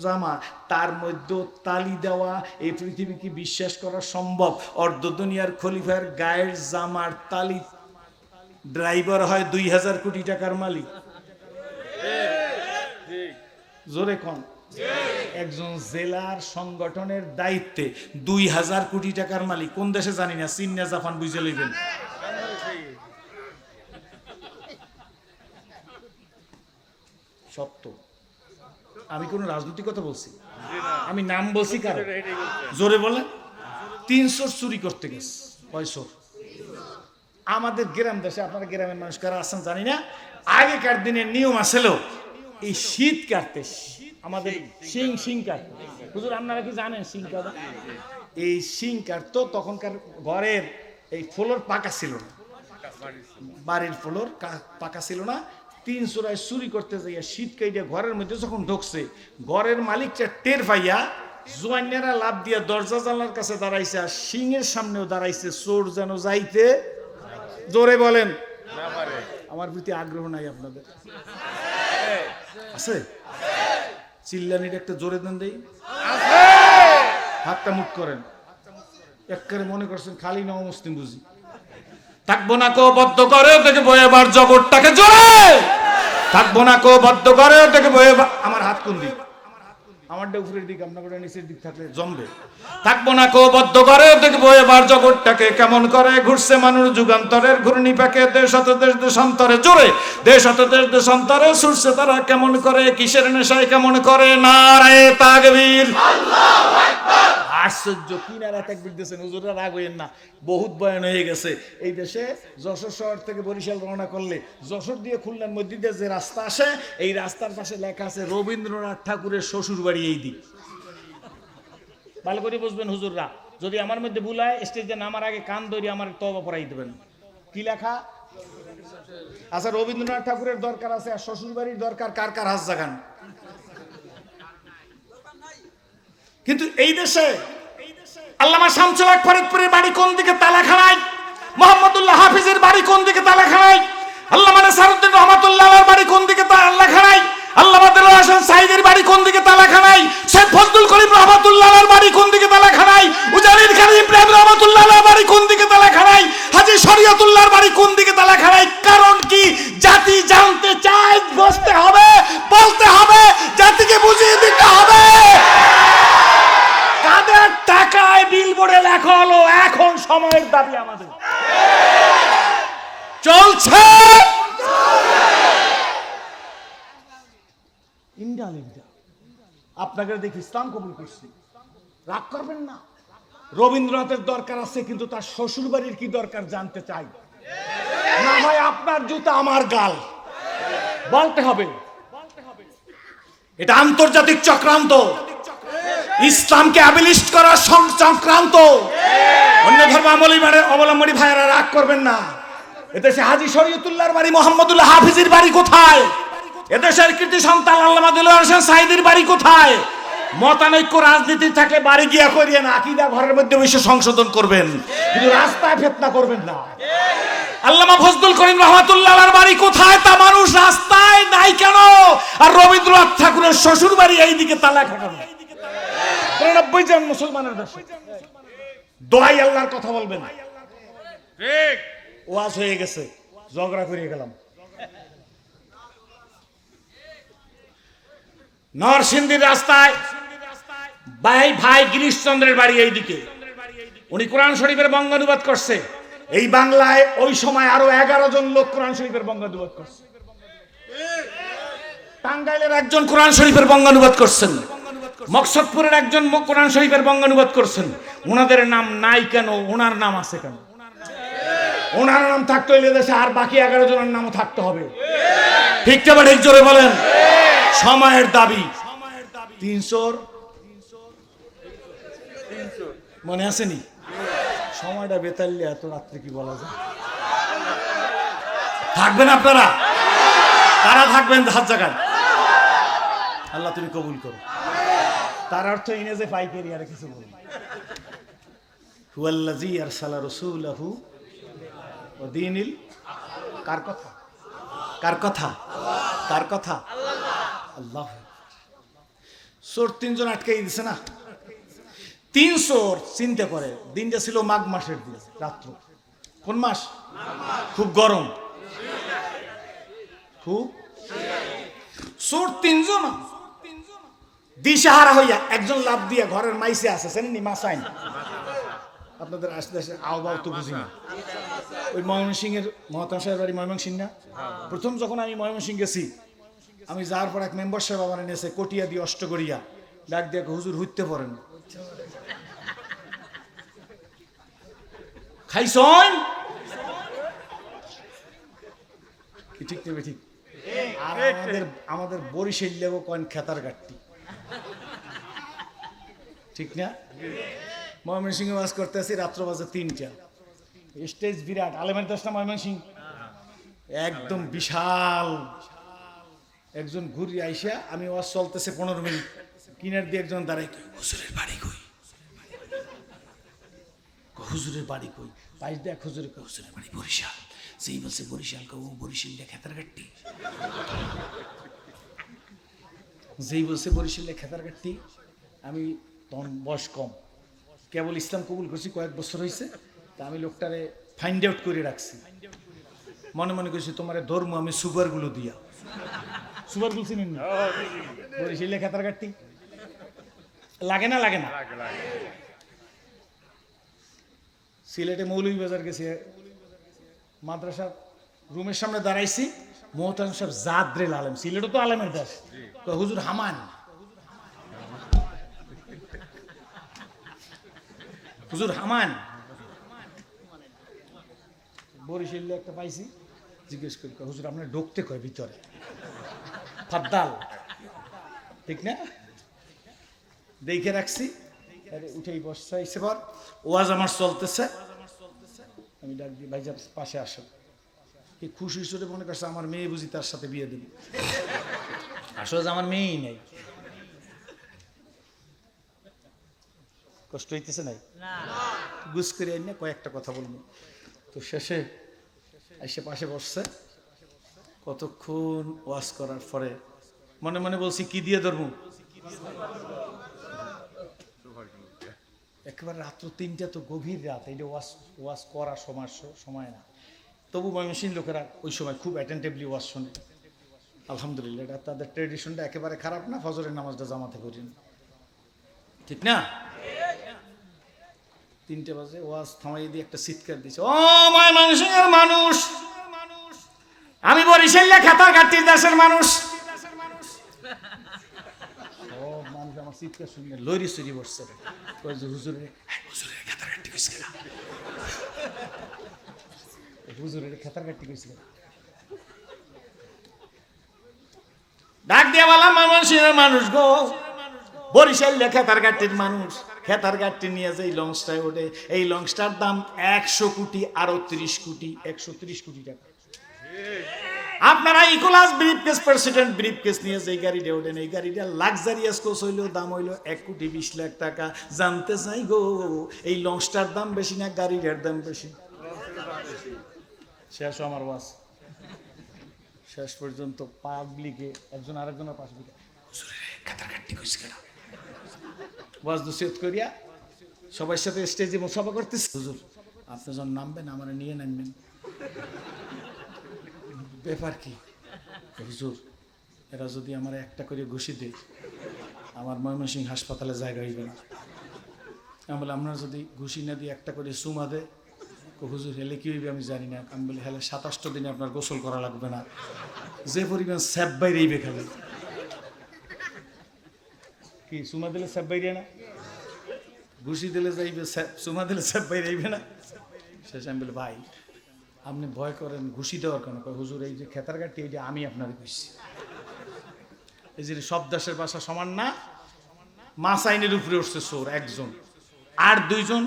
জামা তার মধ্যে তালি দেওয়া, এই পৃথিবী কি বিশ্বাস করা সম্ভব? অর্ধ দুনিয়ার খলিফার গায়ের জামার তালি ড্রাইভার হয় 2000 কোটি টাকার মালিক। জোরে কোন? একজন জেলার সংগঠনের দায়িত্বে 2000 কোটি টাকার মালিক। কোন দেশে জানি না, চীন না জাপান, বুঝে লইবেন। সত্য, আমি কোন রাজনৈতিক কথা বলছি? আমি নাম বলছি কারণ, জোরে বলেন। 300 চুরি করতে গেছে। কয়শোর? আমাদের গ্রাম দেশে, আপনারা গ্রামের মানুষ কারা আছেন জানি না, আগেকার দিনের নিয়ম আছিল এই শীত কাটতে, আমাদের শিং কাটতে। হুজুর আপনারা কি জানেন শিং কাটা? এই শিং কাটতো, তখনকার ঘরের এই ফ্লোর পাকা ছিল না, বাড়ির ফ্লোর পাকা ছিল না। 3 চোরাই চুরি করতে যাইয়া শীত কাইটা ঘরের মধ্যে যখন ঢুকছে, ঘরের মালিকটা টের পাইয়া জোয়ানেরা লাভ দিয়া দরজা জানলার কাছে দাঁড়াইছে, আর সিংয়ের সামনেও দাঁড়াইছে, চোর যেন যাইতে, জোরে বলেন। আমার প্রতি আগ্রহ নাই আপনাদের? আছে? চিল্লানির একটা জোরে দেন দেই, হাতটা মুখ করেন। একবারে মনে করছেন খালি নও মুসলিম বুঝি। থাকবো না কো বদ্ধ করে ওটাকে বয়ে বার জগৎটাকে, জোরে থাকবো না কো বদ্ধ করে ওটাকে বয়ে। আমার হাত কোন দিক? আমারটা উপরের দিক, আপনার নিচের দিক থাকলে জমবে। থাকবো না কো বদ্ধ করে ওটাকে বয়ে বার জগৎটাকে, কেমন করে ঘুরছে মানুষ যুগান্তরের ঘূর্ণি পাকে, দেশ হতে দেশ দেশান্তরে, জোরে দেশ হতে দেশ দেশান্তরে ছুটছে তারা, কেমন করে কিসের নেশায় কেমন করে, নারায়ে তাকবীর, আল্লাহু আকবার। আশ্চর্য, কি নারায়ে তাকবীর দিয়েছেন হুজুররা, রাগ হইেন না, বহুত বয়ান হয়ে গেছে। এই দেশে যশোর শহর থেকে বরিশাল রওনা করলে যশোর দিয়ে খুলনার মধ্যে দিয়ে যে রাস্তা আসে, এই রাস্তার পাশে লেখা আছে রবীন্দ্রনাথ ঠাকুরের শ্বশুর বাড়ি এই দিক। ভালো করে বুঝবেন হুজুররা, যদি আমার মধ্যে ভুল হয় স্টেজে নামার আগে কান ধরে আমার তওবা পড়াই দেবেন। কি লেখা? আচ্ছা, রবীন্দ্রনাথ ঠাকুরের দরকার আছে, আর শ্বশুর বাড়ির দরকার কার কার? হাত জাগান। কিন্তু এই দেশে আল্লামা শামসুল হক ফরিদপুরের বাড়ি কোন দিকে? তালাখানায়। মোহাম্মদুল্লাহ হাফিজের বাড়ি কোন দিকে? তালাখানায়। আল্লামা নাসিরউদ্দিন রহমাতুল্লাহর বাড়ি কোন দিকে? তালাখানায়। আল্লামা দেলোয়ার হোসেন সাঈদীর বাড়ি কোন দিকে? তালাখানায়। শেখ ফজলুল করিম রহমাতুল্লাহর বাড়ি কোন দিকে? তালাখানায়। উজানির খালি ইব্রাহিম রহমাতুল্লাহর বাড়ি কোন দিকে? তালাখানায়। হাজী শরীয়তুল্লাহর বাড়ি কোন দিকে? তালাখানায়। কারণ কি? জাতি জানতে চায়, বসতে হবে, বলতে হবে, জাতিকে বুঝিয়ে দিতে হবে। কাদের টাকায় বিলবোর্ডে লেখা হলো এখন সময়ের দাবি আমাদের। চলছে ইন্ডিয়া ইন্ডিয়া। আপনাকে দেখি ইসলাম কবুল করছি, রাগ করবেন না। রবীন্দ্রনাথের দরকার আছে, কিন্তু তার শ্বশুর বাড়ির কি দরকার জানতে চাই। না হয় আপনার জুতা আমার গাল, বলতে হবে। এটা আন্তর্জাতিক চক্রান্ত, ইসলামকে অ্যাবলিস্ট করার চক্রান্ত। অন্য অবলম্বনী ভাইয়েরা রাগ করবেন না। এদেশে হাজী শরীয়তুল্লাহর বাড়ি, মোহাম্মদুল্লাহ হাফিজের বাড়ি কোথায়? এদেশের কৃতি সন্তান আল্লামা দিলওয়ার হোসেন সাঈদীর বাড়ি কোথায়? মতানৈক্য রাজনীতি থাকলে বাড়ি গিয়া করিয়ে না, আকীদা ঘরের মধ্যে বসে সংশোধন করবেন, কিন্তু রাস্তায় ফিতনা করবেন না। আল্লামা ফজলুল করিম রহমাতুল্লাহর বাড়ি কোথায়? তা মানুষ রাস্তায় নাই কেন? আর রবীন্দ্রনাথ ঠাকুরের শ্বশুর বাড়ি এইদিকে তালা খাটানো। 93 জন মুসলমানের দেশে দোয়াই আল্লাহর কথা বলবেন। ঠিক ওয়াজ হয়ে গেছে, ঝগড়া করিয়ে গেলাম। নরসিংদীর রাস্তায় ভাই গিরিশচন্দ্রের বাড়ি এইদিকে, উনি কোরআন শরীফের বঙ্গানুবাদ করছে। এই বাংলায় ওই সময় আরো 11 জন লোক কোরআন শরীফের বঙ্গানুবাদ করছে। টাঙ্গাইলের একজন কোরআন শরীফের বঙ্গানুবাদ করছেন, মকসদপুরের একজন কোরআন শরীফের বঙ্গানুবাদ করছেন। ওনাদের নাম নাই কেন? ওনার নাম আছে কেন? ওনার নাম থাকতে হইলে দেশে আর বাকি 11 জনের নামও থাকতে হবে। ঠিক না ঠিক? জোরে বলেন। সময়ের দাবি 300 মনে আসেনি? সময়টা বেতাল্লে এত রাত্রে কি বলা যায়? থাকবেন আপনারা? তারা থাকবেন হাত জায়গায়। আল্লাহ তুমি কবুল করো। তার অর্থ ইনে যে পাইকারি আর কিছু বলুন। হুয়াল্লাযী আরসালা রাসূলাহু ওয়া দীনিল, কার কথা? কার কথা? কার কথা? আল্লাহ। চোর 3 জন আটকাই দিছে না? 3 চোর চিন্তা করে, দিনটা ছিল মাঘ মাসের দিন, রাত্র। কোন মাস? খুব গরম, খুব। চোর 3 জন দিশাহারা হইয়া, একজন লাভ দিয়া ঘরের মাইসে আছে, চেনেননি? মাসাইন। আপনাদের আশেপাশে আওবাও তো বুঝি না। ওই ময়মনসিংহের মহতাম সাহেব বাড়ি ময়মনসিংহ না? প্রথম যখন আমি ময়মনসিংহ গেছি, আমি যাওয়ার পর এক মেম্বার সাহেব আমার এনেছে কটিয়া দিয়ে অষ্টকরিয়া, ডাক দিয়ে হুজুর হইতে পারেন খাইছন কি? ঠিক নেবে ঠিক। আর আমাদের বরিশাল লেগো কয়েন খেতার গাঠটি, ঠিক না? ময়মনসিংহে বাস করতে আসি, রাত্র বাজে 3টা, স্টেজ বিরাট, আলেমের 10টা ময়মনসিংহ একদম বিশাল। একজন ঘুরি আইসা, আমি ওয়াজ চলতেছে 15 মিনিট, কিনার দিয়ে একজন দাঁড়াই, হুজুরের বাড়ি কই? হুজুরের বাড়ি কই? পাইস দেখ হুজুরের, হুজুরের বাড়ি বরিশাল। সেই বলছে বরিশাল, ও বরিশাল খেতার গাঠটি। যেই বলছে বরিশাল খেতার গাঠটি, আমি তখন বয়স কম, কেবল ইসলাম কবুল করছি, কয়েক বছর হয়েছে। তা আমি লোকটারে ফাইন্ড আউট করে রাখছি, মনে মনে করছি তোমার ধর্ম আমি সুপারগুলো দিয়া। সুপারগুলো চিনেন না? বরিশাল খেতার গাঠটি লাগে না? লাগে না? সিলেটে মৌলভীবাজার গেছি, মাদ্রাসা রুমের সামনে দাঁড়াইছি, মোহতাম সাহেব জাদরেল আলেম, সিলেটও তো আলেমের দেশ, হুজুর হামান, হুজুর হামান। বরিশালে একটা পাইছি, জিজ্ঞেস করি, হুজুর আপনার ঢুকতে কয় ভিতরে? ফাদ্দাল, ঠিক না? দেখে রাখছি, উঠেই বসাইছে। পর ওয়াজ আমার চলতেছে, আমি ডাক দিই, ভাইজান পাশে আসো। এই খুশি হিসেবে মনে করছে আমার মেয়ে বুঝি তার সাথে বিয়ে দেবে। আসলে আমার মেয়েই নাই। কষ্ট হইতেছে নাই? গুছ করে আইনা কয়েকটা কথা বলবো। তো শেষে এসে পাশে বসছে, কতক্ষণ ওয়াজ করার পরে মনে মনে বলছি কি দিয়ে ধরবো। একেবারে রাত্র 3টা, তো গভীর রাত, এইটা ওয়াজ করার সময় না। তবু ময়মনসিংহ লোকেরা ওই সময় খুব অ্যাটেন্টিভলি ওয়াজ শোনে। আলহামদুলিল্লাহ, এটা তাদের ট্রেডিশনটা একেবারে খারাপ না, ফজরের নামাজটা জামাতে করি, ঠিক না? 3টে বাজে ওয়াজ থামাই দিয়ে একটা চিৎকার দিচ্ছে, ও ময়মনসিংহের মানুষ, আমি বরিশালে খেতার ঘাটির দেশের মানুষ। ও মানুষ আমার চিৎকার শুনে লরি চুরি বসছে, কই যে হুজুরে হুজুরে খেতার ঘাটি কইছে না, হুজুরের খেতার ঘাটি কইছে না। ডাক দিয়া বললাম মানুষের মানুষ গো, বরিশাল খেতার ঘাটির মানুষ, খেতার ঘাটি নিয়ে যে এই লঞ্চটায় ওঠে, এই লঞ্চটার দাম 100 কোটি, আরো 30 কোটি, 130 কোটি টাকা। আপনারা ইকোলাস ব্রিফকেস প্রেসিডেন্ট ব্রিফকেস নিয়ে যে গাড়িটা ওঠেন, এই গাড়িটা লাক্সারিয়াস কোচ হইলেও দাম হইলো 1 কোটি 20 লাখ টাকা। জানতে চাই গো, এই লঞ্চটার দাম বেশি না গাড়িটার দাম বেশি? শেষ আমার ওয়াজ, শেষ পর্যন্ত পাবলিকে একজন আরেকজনের পাশে খেতার ঘাটি কইছে কেন ওয়াজ নসিহত করিয়া সবার সাথে স্টেজে সভা করতেছে। হুজুর আপনি যখন নামবেন আমার নিয়ে নামবেন। ব্যাপার কি? হুজুর এরা যদি আমার একটা করে ঘুষি দেয়, আমার ময়মনসিংহ হাসপাতালে জায়গা হইবে না। আমি বলে আপনার যদি ঘুষি না দিয়ে একটা করে চুমা দেয়, হুজুর হেলে কি হইবে আমি জানি না। আমি বলি হেলে 27 দিনে আপনার গোসল করা লাগবে না, যে পরিমাণ স্যাপ বাইরেইবে খালি। কি চুমা দিলে স্যাপ বাইরে না? ঘুষি দিলে যাইবে, চুমা দিলে স্যাপ বাইরেইবে না? শেষ আমি বলি ভাই আপনি ভয় করেন ঘুষি দেওয়ার কেন? হুজুর এই যে খেতার ঘাটি এইটা আমি আপনার কইছি। এই যে সব দেশের ভাষা সমান না, মাছ আইনের উপরে উঠছে চোর একজন, আর 2 জন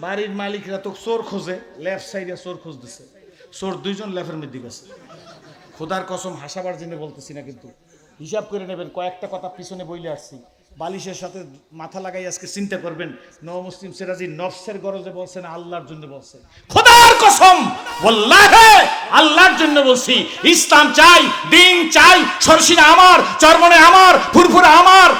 বাড়ির মালিকরা তো চোর খোঁজে, লেফট সাইডে চোর খুঁজতেছে, চোর 2 জন লেফের মধ্যে গেছে। খোদার কসম হাসাবার জন্য বলতেছি না, কিন্তু হিসাব করে নেবেন। কয়েকটা কথা পিছনে বইলে আসছি, বালিশের সাথে মাথা লাগাই আজকে চিন্তা করবেন। নও মুসলিম সিরাজি নফসের গরজে বলছেন, আল্লাহর জন্য বলছেন। খোদার কসম ওয়াল্লাহি আল্লাহর জন্য বলছি। ইসলাম চাই, দিন চাই, সরসিনা আমার, চরমনে আমার, ফুরফুরা আমার,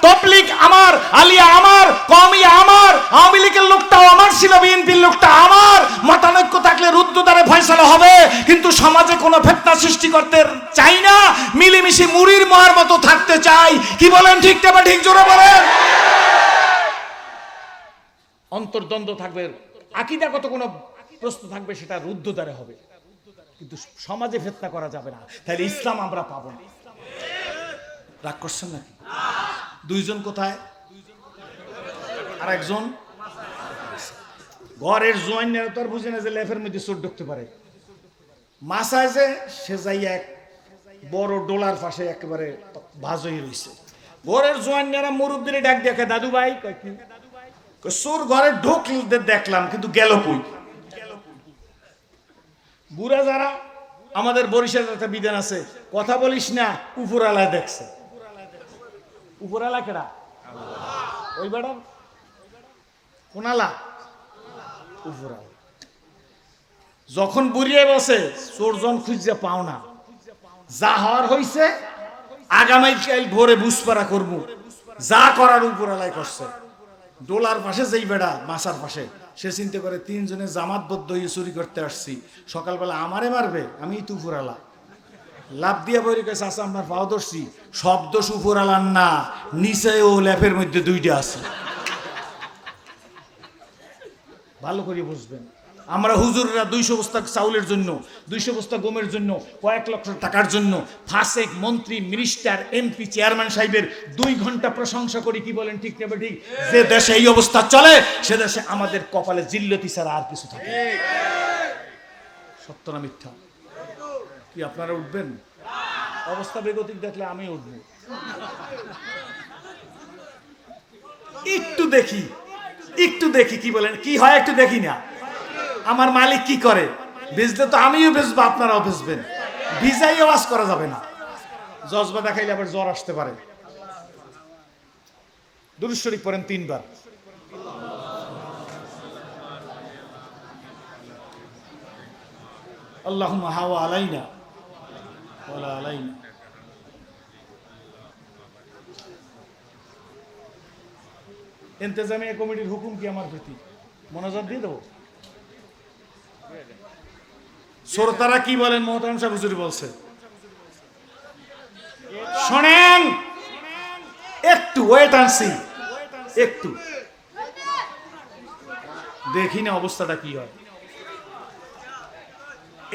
তবলিগ আমার, আলিয়া আমার, কওমিয়া আমার, আওয়ামী লীগের লোকটাও আমার ছিল, বিএনপির লোকটা আমার। মতানৈক্য থাকলে রুদ্ধদ্বারে ফয়সালা হবে, কিন্তু সমাজে কোনো ফিতনা সৃষ্টি করতে চাই না। মিলেমিশে মুড়ির মোয়ার মতো থাকতে চাই। কি বলেন ঠিক না ঠিক? জোরে বলেন। অন্তর্দ্বন্দ্ব থাকবে, আকীদাগত কোনো প্রশ্ন থাকবে, সেটা রুদ্ধদ্বারে হবে, কিন্তু সমাজে ফিতনা করা যাবে না। তাহলে ইসলাম আমরা পাবো না। রাগ করছেন নাকি? 2 জন কোথায়? আর একজন ঘরের জোয়াইনের তো আর বুঝে না যে লেফের মধ্যে চোর ঢুকতে পারে। মাসায় যে সে যাই এক বড় ডোলার পাশে একেবারে ভাজ হয়ে রয়েছে। ঘরের জোয়াইনেরা মুরব্বীরে ডাক দেখে, দাদু ভাই চোর ঘরে ঢুকলে দেখলাম, কিন্তু গেল কই? বুড়া যারা আমাদের বরিশালের একটা বিধান আছে, কথা বলিস না, উপরালায় দেখছে। উপরালা কেডা? ওই বেড়া কোনালা উপরালা। যখন বুড়িয়ে বসে চোরজন খুঁজে পাও না, যা হওয়ার হইছে আগামীকাল ভোরে বুঝপাড়া করবো, যা করার উপরালায় করছে। ডোলার পাশে যেই বেড়া মাসার পাশে, সে চিন্তা করে 3 জনে জামাতবদ্ধ হয়ে চুরি করতে আসছি, সকালবেলা আমারে মারবে, আমি তো উপরালা। লাভ দিয়া বই গেছে, আচ্ছা আপনার পাও ধরছি, শব্দ উপরালার না, নিচে ও ল্যাপের মধ্যে 2টা আছে। ভালো করে বুঝবেন। আমরা হুজুররা 200 বস্তা চাউলের জন্য, 200 বস্তা গমের জন্য, কয়েক লক্ষ টাকার জন্য ফাসেক মন্ত্রী, মিনিস্টার, এমপি, চেয়ারম্যান সাহেবের 2 ঘন্টা প্রশংসা করি। কি বলেন ঠিক না ঠিক? যে দেশে এই অবস্থা চলে, সে দেশে আমাদের কপালে জিল্লতি ছাড়া আর কিছু থাকে। সত্য না মিথ্যা? কি আপনারা উঠবেন? অবস্থা বেগতিক দেখলে আমি উঠব। একটু দেখি, একটু দেখি কি বলেন, কি হয় একটু দেখি না। আমার মালিক কি করে? বেচলে তো আমিও বেচবো, আপনারাও বেচবেন। ভিজাই আওয়াজ করা যাবে না, জজবা দেখাইলে আবার জ্বর আসতে পারে। দুরূদ শরীফ পড়েন 3 বার। আল্লাহুম্মা হাওয়া আলাইনা ওয়ালা আলাইনা। ইন্তেজামিয়া কমিটির হুকুম কি আমার প্রতি? মনোযোগ দিয়ে দেবো। শ্রোতারা কি বলেন? মোহতারাম সাহেব হুজুর বলছে, শোনেন, একটু ওয়েট অ্যান্ড সি, একটু দেখি না অবস্থাটা কি হয়।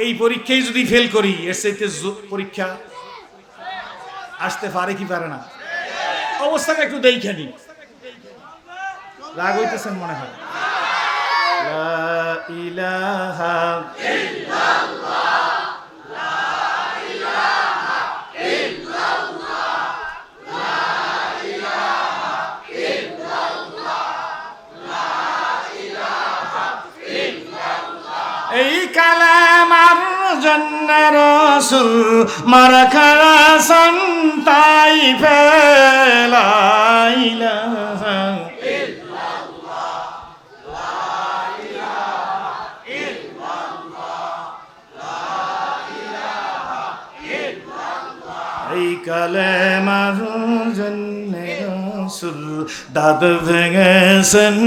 এই পরীক্ষায় যদি ফেল করি এর চাইতে পরীক্ষা আসতে পারে কি পারে না? অবস্থাটা একটু দেখানি। রাগ হইতেছেন মনে হয়। লা ইলাহা ইল্লাল্লাহ, লা ইলাহা ইল্লাল্লাহ, লা ইলাহা ইল্লাল্লাহ, লা ইলাহা ইল্লাল্লাহ। এই কালেমার জন্য রাসূল মারা খাসান তাই ফেলা ইলাহা এই কালেমার জন্যে রাসূল দাঁত ভেঙেছেন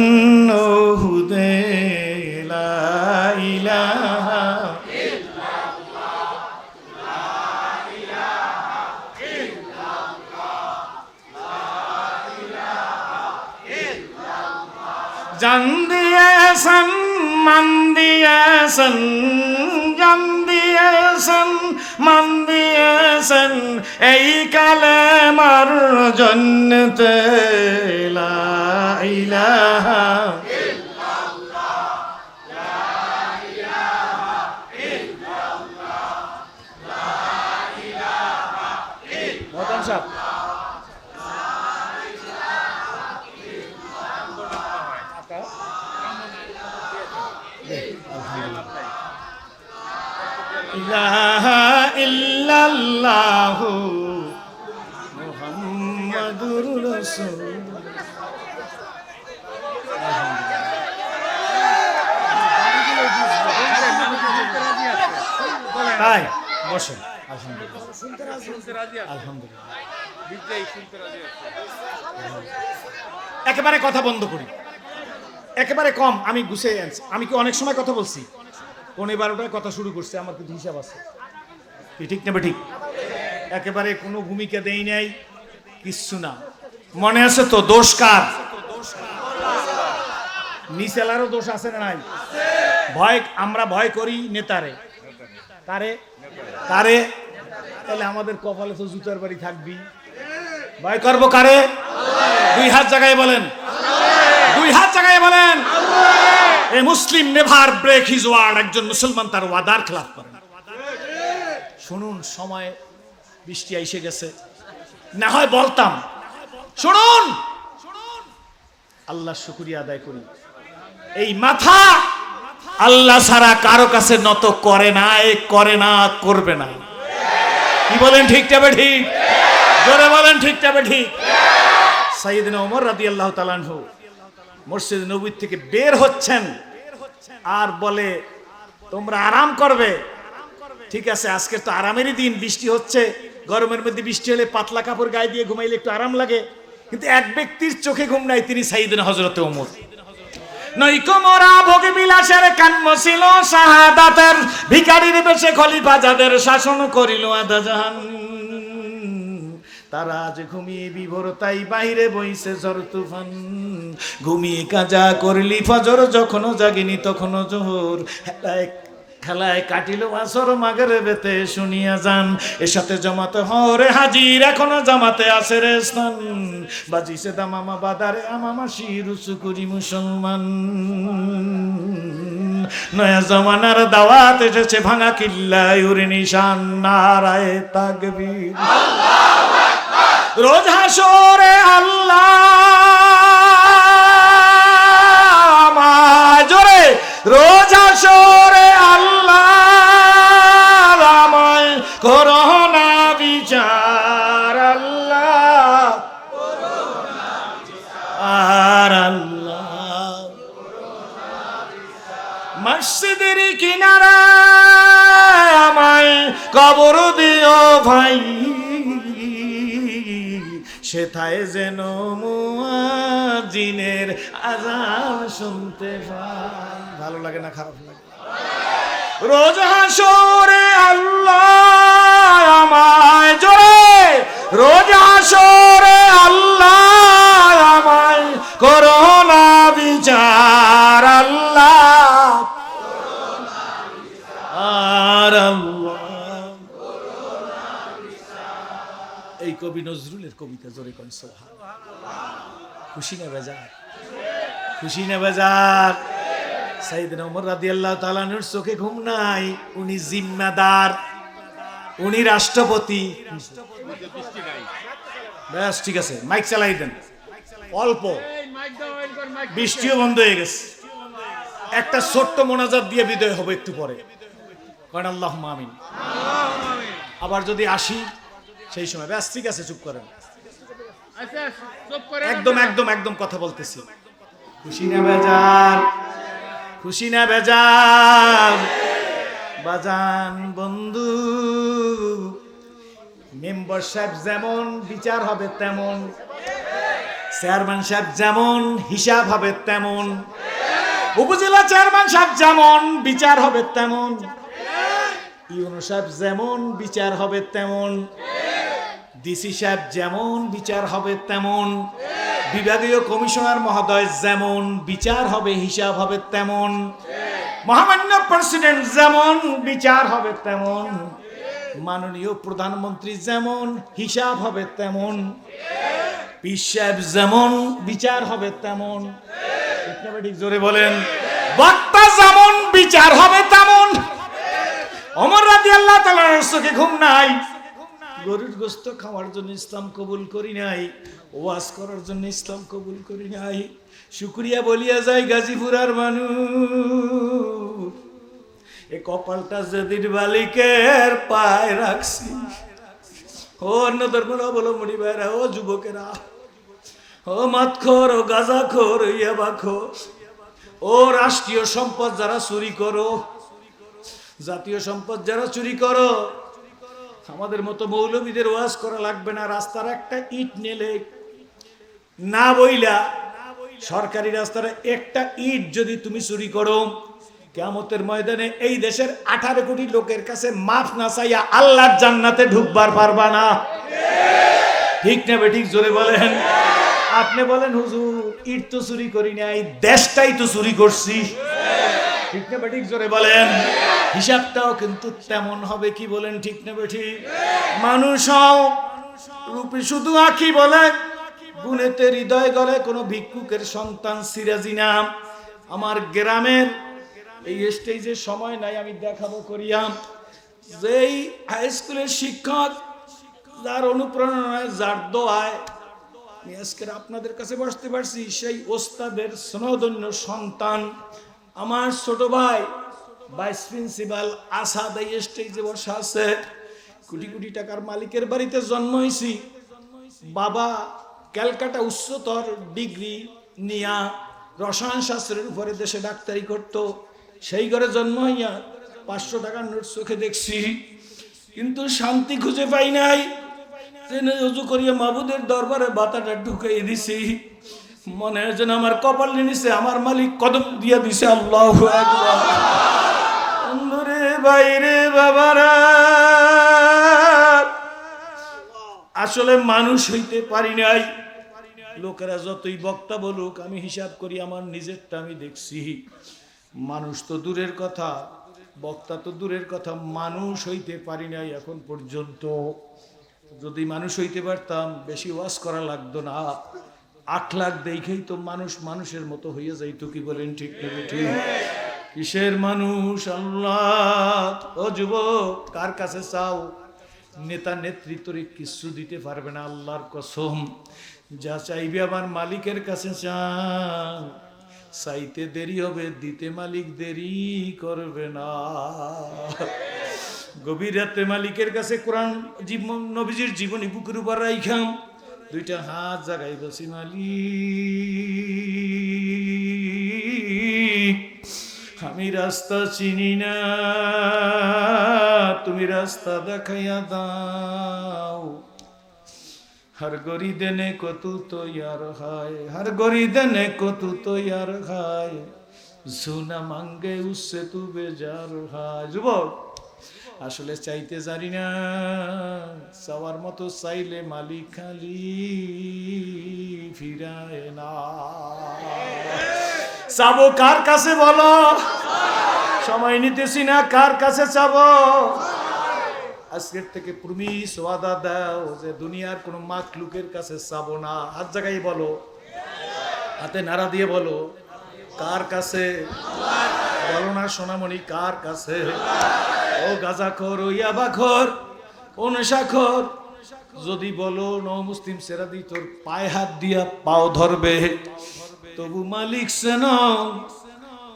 ওহুদে লা ইলাহা ইল্লাল্লাহ, লা ইলাহা ইল্লাল্লাহ, লা ইলাহা ইল্লাল্লাহ। জান দিয়েছেন মান দিয়েছেন, জান দিয়েছেন মান দিয়েছেন এই কালেমার জন্নতে লা ইলাহা ইল্লাল্লাহ, লা ইলাহা ইল্লাল্লাহ, লা ইলাহা ইল্লাল্লাহ। ইলাহা ইল্লাল্লাহু মুহাম্মাদুর রাসূল। তাই বসেন। আলহামদুলিল্লাহ, আলহামদুলিল্লাহ। একেবারে কথা বন্ধ করি, একেবারে কম। আমি গুছিয়ে আনছি। আমি কি অনেক সময় কথা বলছি? 11:30টায় কথা শুরু করছে, আমার কিন্তু হিসাব আছে। ঠিক না ঠিক? একেবারে কোনো ভূমিকা দেই নাই, কিচ্ছু না। মনে আছে তো দোষ কার? নিচেলারও দোষ আছে না নাই? ভয়, আমরা ভয় করি নেতারে। কারে? কারে? তাহলে আমাদের কপালে তো জুতার বাড়ি থাকবি। ভয় করবো কারে? দুই হাত জায়গায় বলেন, দুই হাত জায়গায় বলেন। এ মুসলিম নেভার ব্রেক হিজ ওয়ার্ড। একজন মুসলমান তার ওয়াদার খেলাফ করে না। শুনুন, সময় বৃষ্টি এসে গেছে, না হয় বলতাম। শুনুন, আল্লাহ শুকরিয়া আদায় করি। এই মাথা আল্লাহ ছাড়া কারো কাছে নত করে না, করে না, করবে না। কি বলেন? ঠিক তবে ঠিক, জোরে বলেন ঠিক তবে ঠিক। সাইয়েদনা ওমর রাদিয়াল্লাহু তাআলা আনহু মসজিদ নববী থেকে বের হচ্ছেন আর বলে তোমরা আরাম করবে। ঠিক আছে, আজকে তো আরামেরই দিন, বৃষ্টি হচ্ছে। গরমের মধ্যে বৃষ্টি হলে পাতলা কাপড় গায়ে দিয়ে ঘুমাইলে একটু আরাম লাগে, কিন্তু এক ব্যক্তির চোখে ঘুম নাই, তিনি সাইয়েদনা হযরত ওমর। নইকো মোরা ভোগ বিলাসের কান্ম ছিল শাহাদাতের, ভিখারির বেশে খলিফা যাদের শাসন করিল আধা জাহান। তারা আজ ঘুমিয়ে বিভোর, তাই বাইরে বইছে ঝড় তুফান। ঘুমিয়ে কাজা করলি ফজর, যখনও জাগিনি তখনও জোহর। খেলায় কাটিল আসর, মাগরিবেতে শুনিয়া যান। এর সাথে জমাতে হরে হাজির, এখনো জামাতে আছে রে স্থান। বাজিছে দামামা বাদারে আমামা শিরুসু করি মুসলমান। নয়া জমানার দাওয়াত এসেছে, ভাঙা কিল্লায় উড়ে নিশান। নারায়ে তাকবীর, রোজ হাসরে আল্লাহ আমায় জোরে, রোজ হাসরে আল্লাহ আমায় করোনা বিচার। আল্লাহ আর আল্লাহ মসজিদের কিনারা আমায় কবর দিও ভাই, সেথায় যেন মুয়াজ্জিনের আযান শুনতে পাই। ভালো লাগে না খারাপ লাগে? রোজ হাসরে আল্লাহ আমায় জোরে, রোজ হাসরে আল্লাহ আমায় করোনা বিচার। আল্লাহ রাসূলের কবিতা, জোরে কোন সুবহানাল্লাহ। খুশি না বেজার? খুশি না বেজার? সাইয়েদনা ওমর রাদিয়াল্লাহু তাআলা আনহুর চোখে ঘুম নাই। উনি জিম্মাদার, উনি রাষ্ট্রপতি। ব্যাস ঠিক আছে, মাইক চালাই দেন। অল্প বৃষ্টিও বন্ধ হয়ে গেছে, একটা ছোট্ট মোনাজাত দিয়ে বিদায় হবে একটু পরে। কারণ আল্লাহুম্মা আমিন। আবার যদি আসি সেই সময়, ব্যাস ঠিক আছে, চুপ করেন। একদম একদম একদম কথা বলতেছি। খুশি না বেজার? খুশি না বেজার? বাজান বন্ধু, মেম্বার সাহেব যেমন বিচার হবে তেমন, চেয়ারম্যান সাহেব যেমন হিসাব হবে তেমন, উপজেলা চেয়ারম্যান সাহেব যেমন বিচার হবে তেমন, ইউনো সাহেব যেমন বিচার হবে তেমন, ডিসি সাহেব যেমন বিচার হবে তেমন, বিভাগীয় কমিশনার মহোদয় যেমন বিচার হবে হিসাব হবে তেমন, মহামান্য প্রেসিডেন্ট যেমন বিচার হবে তেমন, মাননীয় প্রধানমন্ত্রী যেমন হিসাব হবে তেমন, পীর সাহেব যেমন বিচার হবে তেমন, ঠিক জোরে বলেন, বক্তা যেমন বিচার হবে তেমন। ওমর রাদিয়াল্লাহু তাআলার চোখে ঘুম নাই। গরুর গোশত খাওয়ার জন্য ইসলাম কবুল করি নাই, ওয়াজ করার জন্য ইসলাম কবুল করি নাই। শুকরিয়া বলিয়া যায় গাজীপুরার মানুষ, এ কপালটা যেদিন বালিকের পায় রাখছি। ও অন্য ধর্মের অবলম্বনী ভাইরা, ও যুবকেরা, ও মাতখোর, ও গাঁজাখোর, ও ইয়াবাখোর, ও রাষ্ট্রীয় সম্পদ যারা চুরি করো, জাতীয় সম্পদ যারা চুরি করো, আমাদের মতো মৌলবীদের ওয়াজ করা লাগবে না। রাস্তার একটা ইট নেলে না বইলা, সরকারি রাস্তার একটা ইট যদি তুমি চুরি করো, কিয়ামতের ময়দানে এই দেশের 18 কোটি লোকের কাছে মাফ না চাইয়া আল্লাহর জান্নাতে ঢুকবার পারবা না। ঠিক না বেঠিক? জোরে বলেন। আপনি বলেন হুজুর ইট তো চুরি করি নাই, দেশটাই তো চুরি করছি। ঠিক না বেঠিক? জোরে বলেন। হিসাবটাও কিন্তু তেমন হবে, কি বলেন? ঠিক না বেঠিক? মানুষ রূপে শুধু আঁখি বলে, গুণেতে হৃদয় গলে কোন ভিক্ষুকের সন্তান সিরাজি নাম। আমার গ্রামের এই স্টেজে সময় নাই, আমি দেখাবো করিয়াম যেই হাই স্কুলের শিক্ষক, যার অনুপ্রেরণায়, যার দোয়ায় আমি আজকে আপনাদের কাছে বসতে পারছি, সেই ওস্তাদের স্নেহধন্য সন্তান আমার ছোট ভাই ভাইস প্রিন্সিপাল আসাদ এই স্টেজে বসা আছে। কোটি কোটি টাকার মালিকের বাড়িতে জন্ম হয়েছি। বাবা ক্যালকাটা উচ্চতর ডিগ্রি নিয়া রসায়ন শাস্ত্রের উপরে দেশে ডাক্তারি করত। সেই ঘরে জন্ম হইয়া 500 টাকার নোট চোখে দেখছি, কিন্তু শান্তি খুঁজে পাই নাই। উজু করিয়া মাবুদের দরবারে বাতাটা ঢুকাই দিছি, মনে হয় যেন আমার কপাল নিছে আমার মালিক কদম দিয়া দিছে। আল্লাহু আকবার। বন্ধুরে, বাইরে, বাবারা, আসলে মানুষ হইতে পারি নাই। লোকেরা যতই বক্তা বলুক, আমি হিসাব করি আমার নিজেরটা আমি দেখছি। মানুষ তো দূরের কথা, বক্তা তো দূরের কথা, মানুষ হইতে পারি নাই এখন পর্যন্ত। যদি মানুষ হইতে পারতাম বেশি ওয়াজ করা লাগতো না। 8 লাখ দেখেই তো মানুষ মানুষের মতো হইয়া যাইতো, কি বলেন? ঠিক না ঠিক? কিসের মানুষ? আল্লাহ। ও যুবক, কার কাছে চাও? নেতা নেতৃত্বরে কিছু দিতে পারবে না, আল্লাহর কসম। যা চাইবে আমার মালিকের কাছে চাও, চাইতে দেরি হবে, দিতে মালিক দেরি করবে না। গভীর রাতে মালিকের কাছে কোরআন নবীজির জীবনী বুকের উপর রাইখাম, 2টা হাত জাগাই বসি, মালিক আমি রাস্তা চিনি না, তুমি রাস্তা দেখাইয়া দাও। हर गरी देने को तू तो यार हाय, हर गरी देने को तू तो यार हाय, सोना मांगे उससे तू बेजार हाय। যুবক, আসলে চাইতে জানি না, চাওয়ার মতো চাইলে মালিক খালি ফিরায় না। চাবো কার কাছে বলো? সময় নিতেছি না, কার কাছে চাবো? আজকের থেকে প্রমিস ওয়াদা দাও যে দুনিয়ার কোনো মাখলুকের কাছে চাবো না। হাত জায়গায় বলো, হাতে নাড়া দিয়ে বলো, কার কাছে? বলো না সোনামণি, কার কাছে? ও গাঁজাখোর, ও ইয়াবাখোর, ও নেশাখোর, যদি বলো নও মুসলিম সেরাদি তোর পায়ে হাত দিয়া পাও ধরবে। তবু মালিক সেন,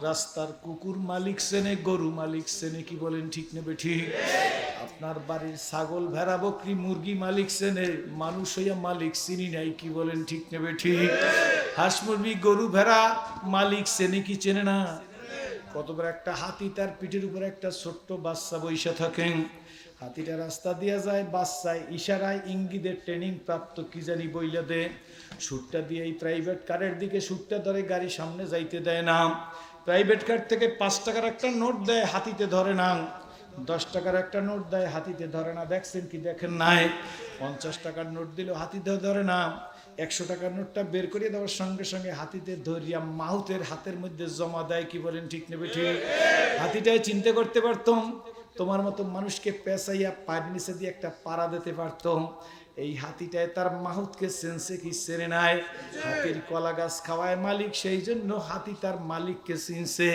রাস্তার কুকুর মালিক সেনে, গরু মালিক সেনে, কি বলেন ঠিক নেবে ঠিক? আপনার বাড়ির ছাগল ভেড়া বকরি মুরগি মালিক সেনে, মানুষ হইয়া মালিক চিনি নাই, কি বলেন ঠিক নেবে ঠিক? হাঁস মুরগি গরু ভেড়া মালিক চেনে কি চেনে না? কতবার একটা হাতি, তার পিঠের উপরে একটা ছোট্ট বাচ্চা বৈশা থাকেন, হাতিটা রাস্তা দিয়ে যায়, বাচ্চায় ইশারায় ইঙ্গিতে ট্রেনিং প্রাপ্ত কি জানি বইলা দে, সুটটা দিয়ে এই প্রাইভেট কারের দিকে সুটটা ধরে, গাড়ি সামনে যাইতে দেয় না। প্রাইভেট কার থেকে 5 টাকার একটা নোট দেয়, হাতিতে ধরে না। 10 টাকার একটা নোট দেয়, হাতিতে ধরে না। দেখছেন কি দেখেন নাই? 50 টাকার নোট দিল, হাতিতে ধরে না। 100 টাকার নোটটা বের করে দেওয়ার সঙ্গে সঙ্গে হাতিতে ধরিয়া মাহুতের হাতের মধ্যে জমা দেয়, কি বলেন ঠিক নেবে ঠিক? হাতিটাই চিন্তা করতে পারতাম, তোমার মতো মানুষকে পেঁচাইয়া পায়ের নিচে দিয়ে একটা পাড়া দিতে পারতাম। এই হাতিটায় তার মাহুতকে চেনছে কি চেনে নাই? হাতির কলা গাছ খাওয়ায় মালিক, সেই জন্য হাতি তার মালিককে চিনছে।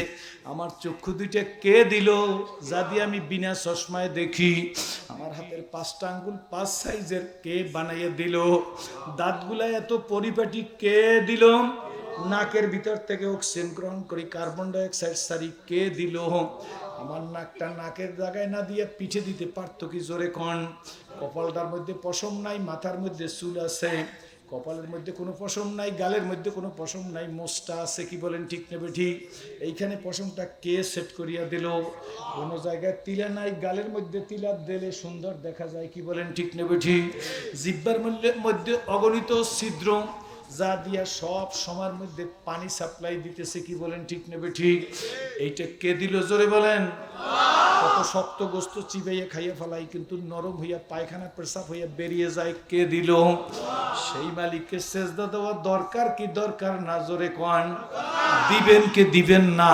আমার চক্ষু দুইটা কে দিল, যা দিয়ে আমি বিনা চশমায় দেখি? আমার হাতের 5টা আঙ্গুল 5 সাইজের কে বানাইয়ে দিল? দাঁতগুলা এত পরিপাটি কে দিল? নাকের ভিতর থেকে অক্সিজেন গ্রহণ করি, কার্বন ডাইঅক্সাইড সারি কে দিল? আমার নাকটা নাকের জায়গায় না দিয়ে পিঠে দিতে পারতো কি? জোরে কোন? কপালটার মধ্যে পশম নাই, মাথার মধ্যে চুল আছে, কপালের মধ্যে কোনো পশম নাই, গালের মধ্যে কোনো পশম নাই, মোষটা আছে, কি বলেন ঠিক নেবে ঠিক? এইখানে পশমটা কে সেট করিয়া দিল? কোনো জায়গায় তিলা নাই, গালের মধ্যে তিলা দিলে সুন্দর দেখা যায়, কি বলেন ঠিক নেবে ঠিক? জিহ্বার মধ্যে অগণিত ছিদ্র, যা দিয়া সব সময়ের মধ্যে পানি সাপ্লাই দিতেছে, কি বলেন ঠিক নেবে ঠিক? এইটা কে দিল? জোরে বলেন। কত শক্ত গোস্ত চিবাইয়া খাইয়া ফেলাই, কিন্তু নরম হইয়া পায়খানা পেশাব হইয়া বেরিয়ে যায়, কে দিল? সেই মালিককে সেজদা দেওয়ার দরকার কি দরকার না? জোরে কোন? দিবেন কি দিবেন না?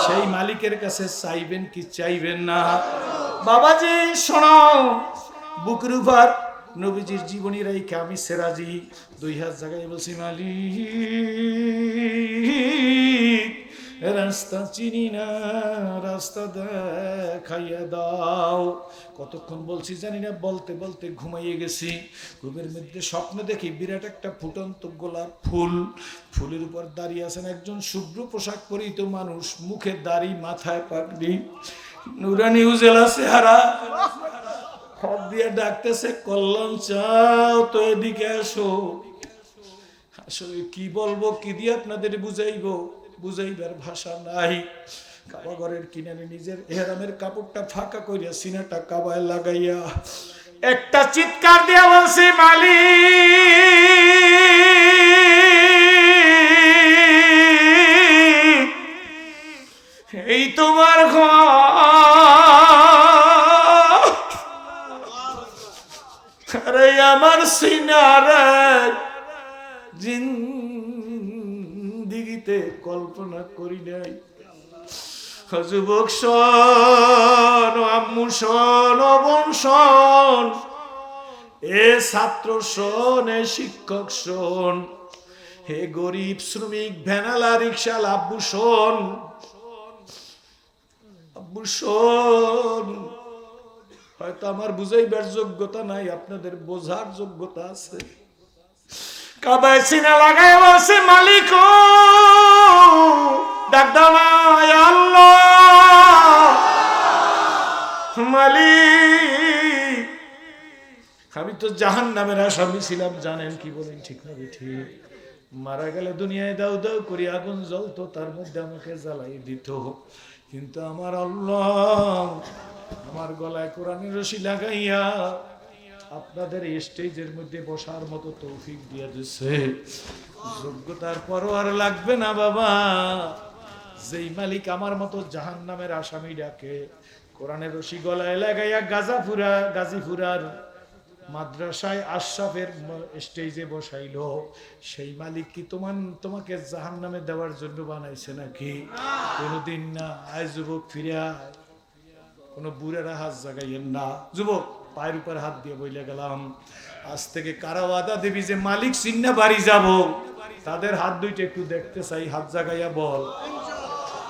সেই মালিকের কাছে চাইবেন কি চাইবেন না? বাবাজি শোনো, বুকের উপর নবীজির জীবনী রাইখা আমি সেরাজি 2 হাত জায়গায় বলছি, মালিক রাস্তা চিনি না, রাস্তা দেখাইয়া দাও। কতক্ষণ বলছি জানি না, বলতে বলতে ঘুমাইয়ে গেছি। ঘুমের মধ্যে স্বপ্ন দেখি বিরাট একটা ফুটন্ত গোলাপ ফুল, ফুলের উপর দাঁড়িয়ে আছেন একজন শুভ্র পোশাক পরিহিত মানুষ, মুখে দাড়ি, মাথায় পাগড়ি, নুরানি উজেলা চেহারা, হাত দিয়ে ডাকতেছে, কল্যাণ চাও তো এদিকে আসো। আসলে কি বলবো, কি দিয়ে আপনাদের বুঝাইবো, বুঝাইবার ভাষা নাই। কাবা ঘরের কিনারে নিজের এহরামের কাপড়টা ফাঁকা করিয়া সিনাটা কাবায় লাগাইয়া একটা চিৎকার দিয়া বলছি, মালিক এই তোমার ঘর, আরে আমার সিনারে জিন্দিগিতে কল্পনা করি নাই। যুবক শোন, আম্মু শোন, বোন শোন, এ ছাত্র শোন, এ শিক্ষক শোন, হে গরিব শ্রমিক ভ্যানালা রিক্সাল আব্বু শোন, আব্বু শোন। হয়তো আমার বুঝাইবার যোগ্যতা নাই, আপনাদের বোঝার যোগ্যতা আছে। কাবায় সিনা লাগায় বলছে, মালিক ডাক দাও না, আল্লাহ মালিক। আমি তো জাহান্নামের আসামি ছিলাম, জানেন, কি বলেন ঠিক না ঠিক? মারা গেলে দুনিয়ায় দাউ দাউ করি আগুন জ্বলতো, তার মধ্যে আমাকে জ্বালাই দিত, কিন্তু আমার আল্লাহ আমার গলায় কোরআনের রশি লাগাইয়া আপনাদের স্টেজের মধ্যে বসার মতো তৌফিক দিয়ে দিছে। যোগ্যতার পরও আর লাগবে না বাবা। যেই মালিক আমার মতো জাহান্নামের আসামি ডাকে, কোরআনের রশি গলায় লাগাইয়া গাজীপুরার মাদ্রাসায় আশরাফের স্টেজে বসাইলো, সেই মালিক কি তোমাকে জাহান্নামে দেওয়ার জন্য বানাইছে নাকি? কোনোদিন না। আয় যুবক ফিরে আয়, কোনো বুড়েরা হাত জাগাইয়েন না। যুবক, পায়ের উপর হাত দিয়ে বইলে গেলাম, আজ থেকে কারা ওয়াদা দেবি যে মালিক চিন্না বাড়ি যাব, তাদের হাত দুইটা একটু দেখতে চাই, হাত জাগাইয়া বল।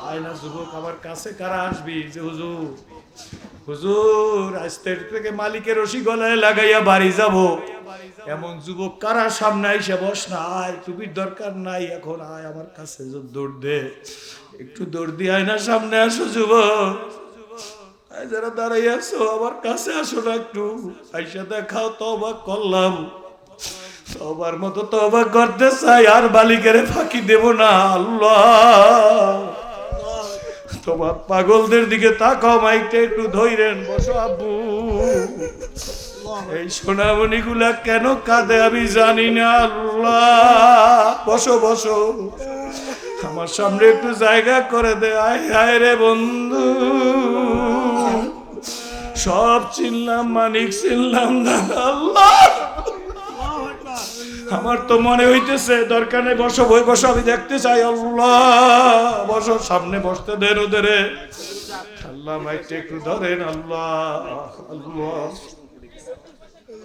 আয়না যুবক, আমার কাছে কারা আসবি যে হুজুর, হুজুর আজ থেকে মালিকের রশি গলায় লাগাইয়া বাড়ি যাব, এমন যুবক কারা সামনে আইসা বস না, আয়, টুপির দরকার নাই, এখন আয় আমার কাছে, দৌড় দে, একটু দৌড় দিয়ে আয়না সামনে আসো যুবক, যারা দাঁড়াই আছো আমার কাছে আসো না, একটু আইসা দেখাও, তওবা করলাম, তওবার মতো তওবা করতে চাই, আর মালিকের ফাঁকি দেব না। আল্লাহ, তোমার পাগলদের দিকে তাকাও, মাইকটা একটু ধইরেন, বসো আব্বু। এই সোনামণি গুলা কেন কাঁদে আমি জানি না, আল্লাহ, বসো বসো, আমার সামনে একটু জায়গা করে দে। আয় হায় রে বন্ধু, সব চিনলাম, মানিক চিনলাম না, আল্লাহ আমার তো মনে হইতেছে দরকার নেই, বসো, বই বসো, আমি দেখতে চাই, আল্লাহ বসো, সামনে বসতে দেন ওদের, আল্লাহ মাইকটা একটু ধরেন, আল্লাহ আল্লাহ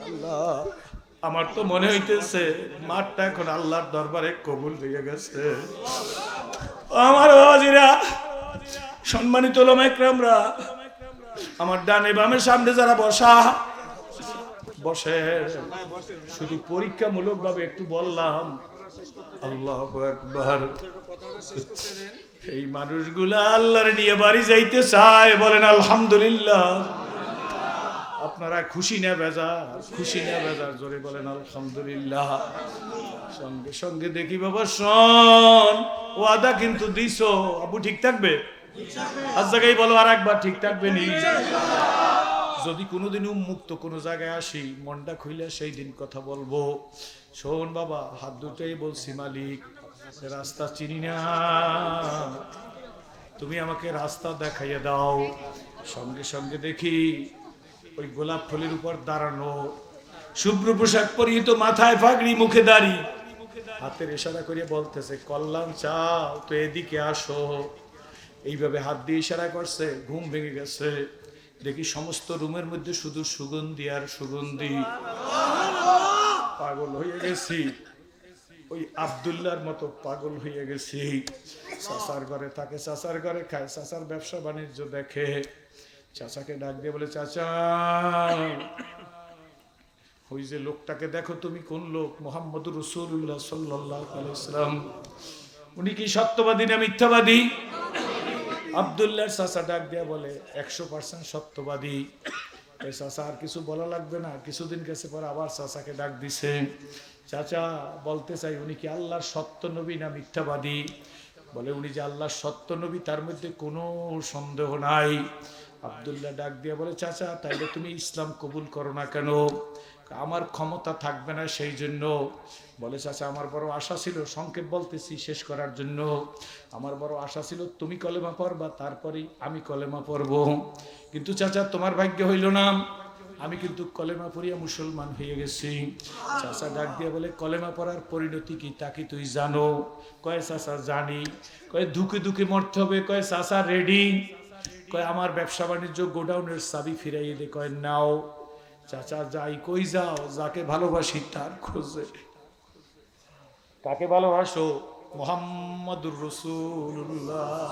আল্লাহ, আমার তো মনে হইতেছে মাঠটা এখন আল্লাহর দরবারে কবুল হয়ে গেছে। আমার বাবাজিরা, সম্মানিত ওলামা ইকরামরা, আমার ডানে বামের সামনে যারা বসা, বসে, শুধু পরীক্ষামূলক ভাবে একটু বললাম আল্লাহু আকবার। এই মানুষগুলা আল্লাহর নিয়ে বাড়ি যাইতে চায়, বলেন আলহামদুলিল্লাহ। আপনারা খুশি না বেজার? খুশি না বেজার? জোরে বলেন আলহামদুলিল্লাহ। সঙ্গে সঙ্গে দেখি বাবা, শোন, ওয়াদা কিন্তু দিছো, আবু ঠিক থাকবে? আজ জায়গায় বলো আর একবার, ঠিক থাকবে নি? যদি কোনোদিন উন্মুক্ত কোনো জায়গায় আসি, মনটা খুইলে সেই দিন কথা বলবো। শোন বাবা, হাত দুটাই বলছি, মালিক রাস্তা চিনি না, তুমি আমাকে রাস্তা দেখাইয়া দাও। সঙ্গে সঙ্গে দেখি ওই গোলাপ ফুলের উপর দাঁড়ানো, শুভ্র পোশাক পরিহিত, মাথায় পাগড়ি, মুখে দাড়ি, হাতের ইশারা করে বলতেছে, কল্যাণ চাও তো এদিকে আসো। এইভাবে হাত দিয়ে ইশারা করছে, ঘুম ভেঙে গেছে। দেখি সমস্ত রুমের মধ্যে শুধু সুগন্ধি আর সুগন্ধি। পাগল হয়ে গেছি, ওই আব্দুল্লাহর মতো পাগল হয়ে গেছি। চাচার ঘরে থাকে, চাচার ঘরে খায়, চাচার ব্যবসা বাণিজ্য দেখে। চাচাকে ডাক দিয়ে বলে, চাচা ওই যে লোকটাকে দেখো তুমি, কোন লোক? মুহাম্মদুর রাসূলুল্লাহ সাল্লাল্লাহু আলাইহি ওয়াসাল্লাম। উনি কি সত্যবাদী না মিথ্যাবাদী? আব্দুল্লাহর চাচা ডাক দিয়া বলে, 100% সত্যবাদী। এই চাচা আর কিছু বলা লাগবে না। কিছুদিন গেছে পর আবার চাচাকে ডাক দিছে, চাচা বলতে চাই, উনি কি আল্লাহর সত্য নবী না মিথ্যাবাদী? বলে, উনি যে আল্লাহর সত্য নবী তার মধ্যে কোনো সন্দেহ নাই। আব্দুল্লাহ ডাক দিয়া বলে, চাচা তাইলে তুমি ইসলাম কবুল করো না কেন? আমার ক্ষমতা থাকবে না সেই জন্য। বলে, চাচা আমার বড় আশা ছিল, সংক্ষেপ বলতেছি শেষ করার জন্য, আমার বড় আশা ছিল তুমি কলেমা পড়বা, তারপরেই আমি কলেমা পড়ব। কিন্তু চাচা তোমার ভাগ্য হইল না, আমি কিন্তু কলেমা পড়িয়া মুসলমান হয়ে গেছি। চাচা ডাক দিয়ে বলে, কলেমা পড়ার পরিণতি কি তা কি তুই জানো? কয়, চাচা জানি। কয়, দুঃখে দুঃখে মরতে হবে? কয়, চাচা রেডি। কয়, আমার ব্যবসা বাণিজ্য গোডাউনের চাবি ফিরাইয়ে দে। কয়, নাও। চাচা যাই, কই যাও? যাকে ভালোবাসি তার খোঁজে। কাকে ভালোবাসো? মুহাম্মাদুর রাসূলুল্লাহ।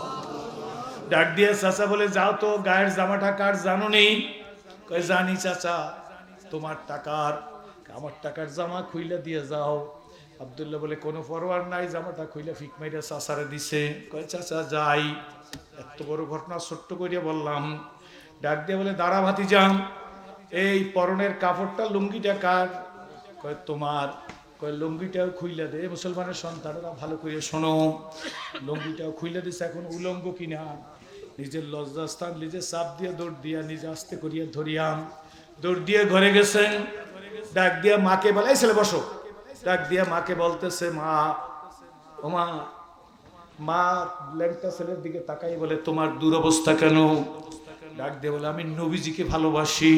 ডাক দিয়ে চাচা বলে, যাও তো, গায়ের জামাটা কার জানো নেই? কয়, জানি চাচা, তোমার টাকার। আমার টাকার জামা খুইলা দিয়ে যাও। আব্দুল্লাহ বলে, কোনো পরোয়ার নাই, জামাটা খুইলা ফিক মাইরা চাচারে দিছে। কয়, চাচা যাই। এত বড় ঘটনা ছোট্ট করিয়া বললাম। ডাক দিয়ে বলে, দাঁড়া ভাতিজা, এই পরনের কাপড়টা, লুঙ্গিটা কার? কয়, তোমার। কয়, লুঙ্গিটাও খুইলা দে। মুসলমানের সন্তানরা ভালো করে শোনো, লুঙ্গিটাও খুইলা দিছে। এখন উলঙ্গ কিনা, নিজের লজ্জাস্থান নিজে চাপ দিয়ে দৌড় দিয়া, নিজে আস্তে করিয়া ধরিয়াম, দৌড় দিয়ে ঘরে গেছেন। ডাক দিয়া মাকে বলে, এই ছেলে বসো। ডাক দিয়া মাকে বলতেছে, মা, ও মা। মা ল্যাংটা ছেলের দিকে তাকাই বলে, তোমার দুরবস্থা কেন? ডাক দিয়ে বলে, আমি নবীজিকে ভালোবাসি।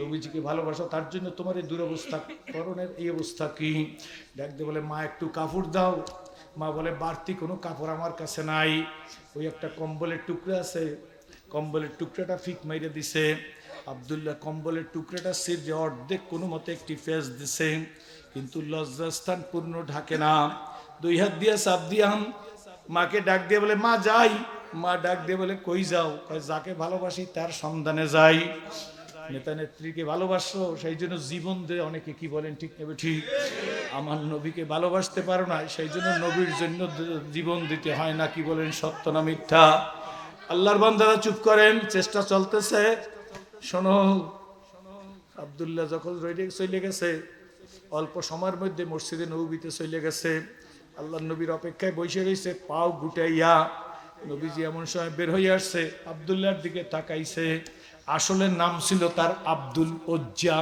নবীজিকে ভালোবাসো, তার জন্য তোমার এই দুরবস্থা, করণের এই অবস্থা কি? ডাক দিয়ে বলে, মা একটু কাপড় দাও। মা বলে, বাড়তি কোনো কাপড় আমার কাছে নাই, ওই একটা কম্বলের টুকরা আছে, কম্বলের টুকরাটা ফিক মাইরে দিছে। আব্দুল্লাহ কম্বলের টুকরাটা সির যে অর্ধেক কোনো মতে একটি ফেস দিছে, কিন্তু লজ্জাস্থান পূর্ণ ঢাকে না। দুই হাত দিয়ে চাপ দিয়াম, মাকে ডাক দিয়ে বলে মা যাই। মা ডাক দিয়ে বলে কই যাও? কয় যাকে ভালোবাসি তার সন্ধানে যাই। নেতা নেত্রীকে ভালোবাসো, সেই জন্য জীবন দিয়ে, অনেকে কি বলেন ঠিক নেবে ঠিক। আমার নবীকে ভালোবাসতে পারো না, সেই জন্য নবীর জন্য জীবন দিতে হয় না, কি বলেন সত্য না মিথ্যা? আল্লাহর বান্দারা চুপ করেন, চেষ্টা চলতেছে। শোনো, আব্দুল্লাহ যখন চলে গেছে, অল্প সময়ের মধ্যে মসজিদে নববীতে চলে গেছে। আল্লাহর নবীর অপেক্ষায় বসে রয়েছে, পাও গুটাইয়া। নবীজি এমন সময় বের হয়ে আসছে, আব্দুল্লাহর দিকে তাকাইছে। আসলে নাম ছিল তার আব্দুল উজ্জা।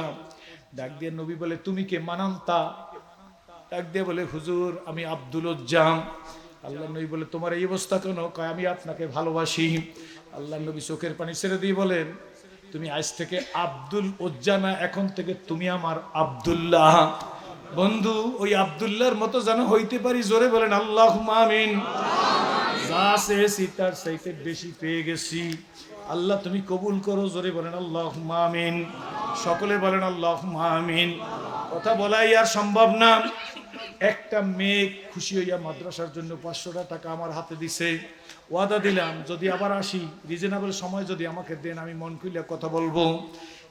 ডাক দিয়ে নবী বলে তুমি কে? মানান্তা। ডাক দিয়ে বলে হুজুর আমি আব্দুল উজ্জা। আল্লাহ নবী বলে তোমার এই অবস্থা কেন? কয় আমি আপনাকে ভালোবাসি। আল্লাহ নবী চোখের পানি ছেড়ে দিয়ে বলেন তুমি আজ থেকে আব্দুল উজ্জা না, এখন থেকে তুমি আমার আব্দুল্লাহ। বন্ধু, ওই আব্দুল্লাহর মতো যেন হইতে পারি। জোরে বলেন আল্লাহুম্মা আমিন। যা চেয়েছি তার চাইতে বেশি পেয়ে গেছি। আল্লাহ তুমি কবুল করো। জোরে বলেন আল্লাহুম্মা আমিন। সকলে বলেন আল্লাহুম্মা আমিন। কথা বলাই আর সম্ভব না। একটা মেয়ে খুশি হইয়া মাদ্রাসার জন্য 500 টাকা আমার হাতে দিছে। ওয়াদা দিলাম যদি আবার আসি, রিজনেবল সময় যদি আমাকে দেন, আমি মন খুলে কথা বলবো।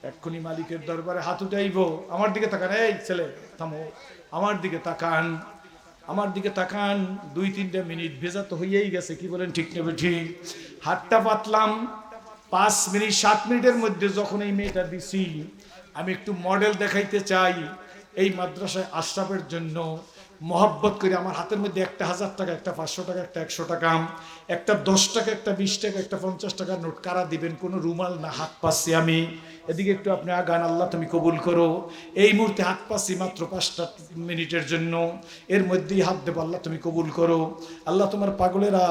এক্ষুনি মালিকের দরবারে হাত উঠাইবো। আমার দিকে তাকান, এই ছেলে থামো, আমার দিকে তাকান, আমার দিকে তাকান। 2-3 মিনিট ভেজা তো হইয়াই গেছে, কি বলেন ঠিক নেবে ঠিক। হাতটা পাতলাম। 5 মিনিট 7 মিনিটের মধ্যে যখন এই মেয়েটা দিছি, আমি একটু মডেল দেখাইতে চাই। এই মাদ্রাসায় আশরাফের জন্য মহব্বত করে আমার হাতের মধ্যে একটা 1000 টাকা, একটা 500 টাকা, একটা 100 টাকা, একটা 10 টাকা, একটা 20 টাকা, একটা 50 টাকার নোট কারা দিবেন? কোনো রুমাল না, হাত পাচ্ছি আমি। এদিকে একটু আপনি আগান, আল্লাহ তুমি কবুল করো। এই মুহূর্তে হাত পাচ্ছি মাত্র 5টা মিনিটের জন্য, এর মধ্যেই হাত দেবো, আল্লাহ তুমি কবুল করো। আল্লাহ তোমার পাগলেরা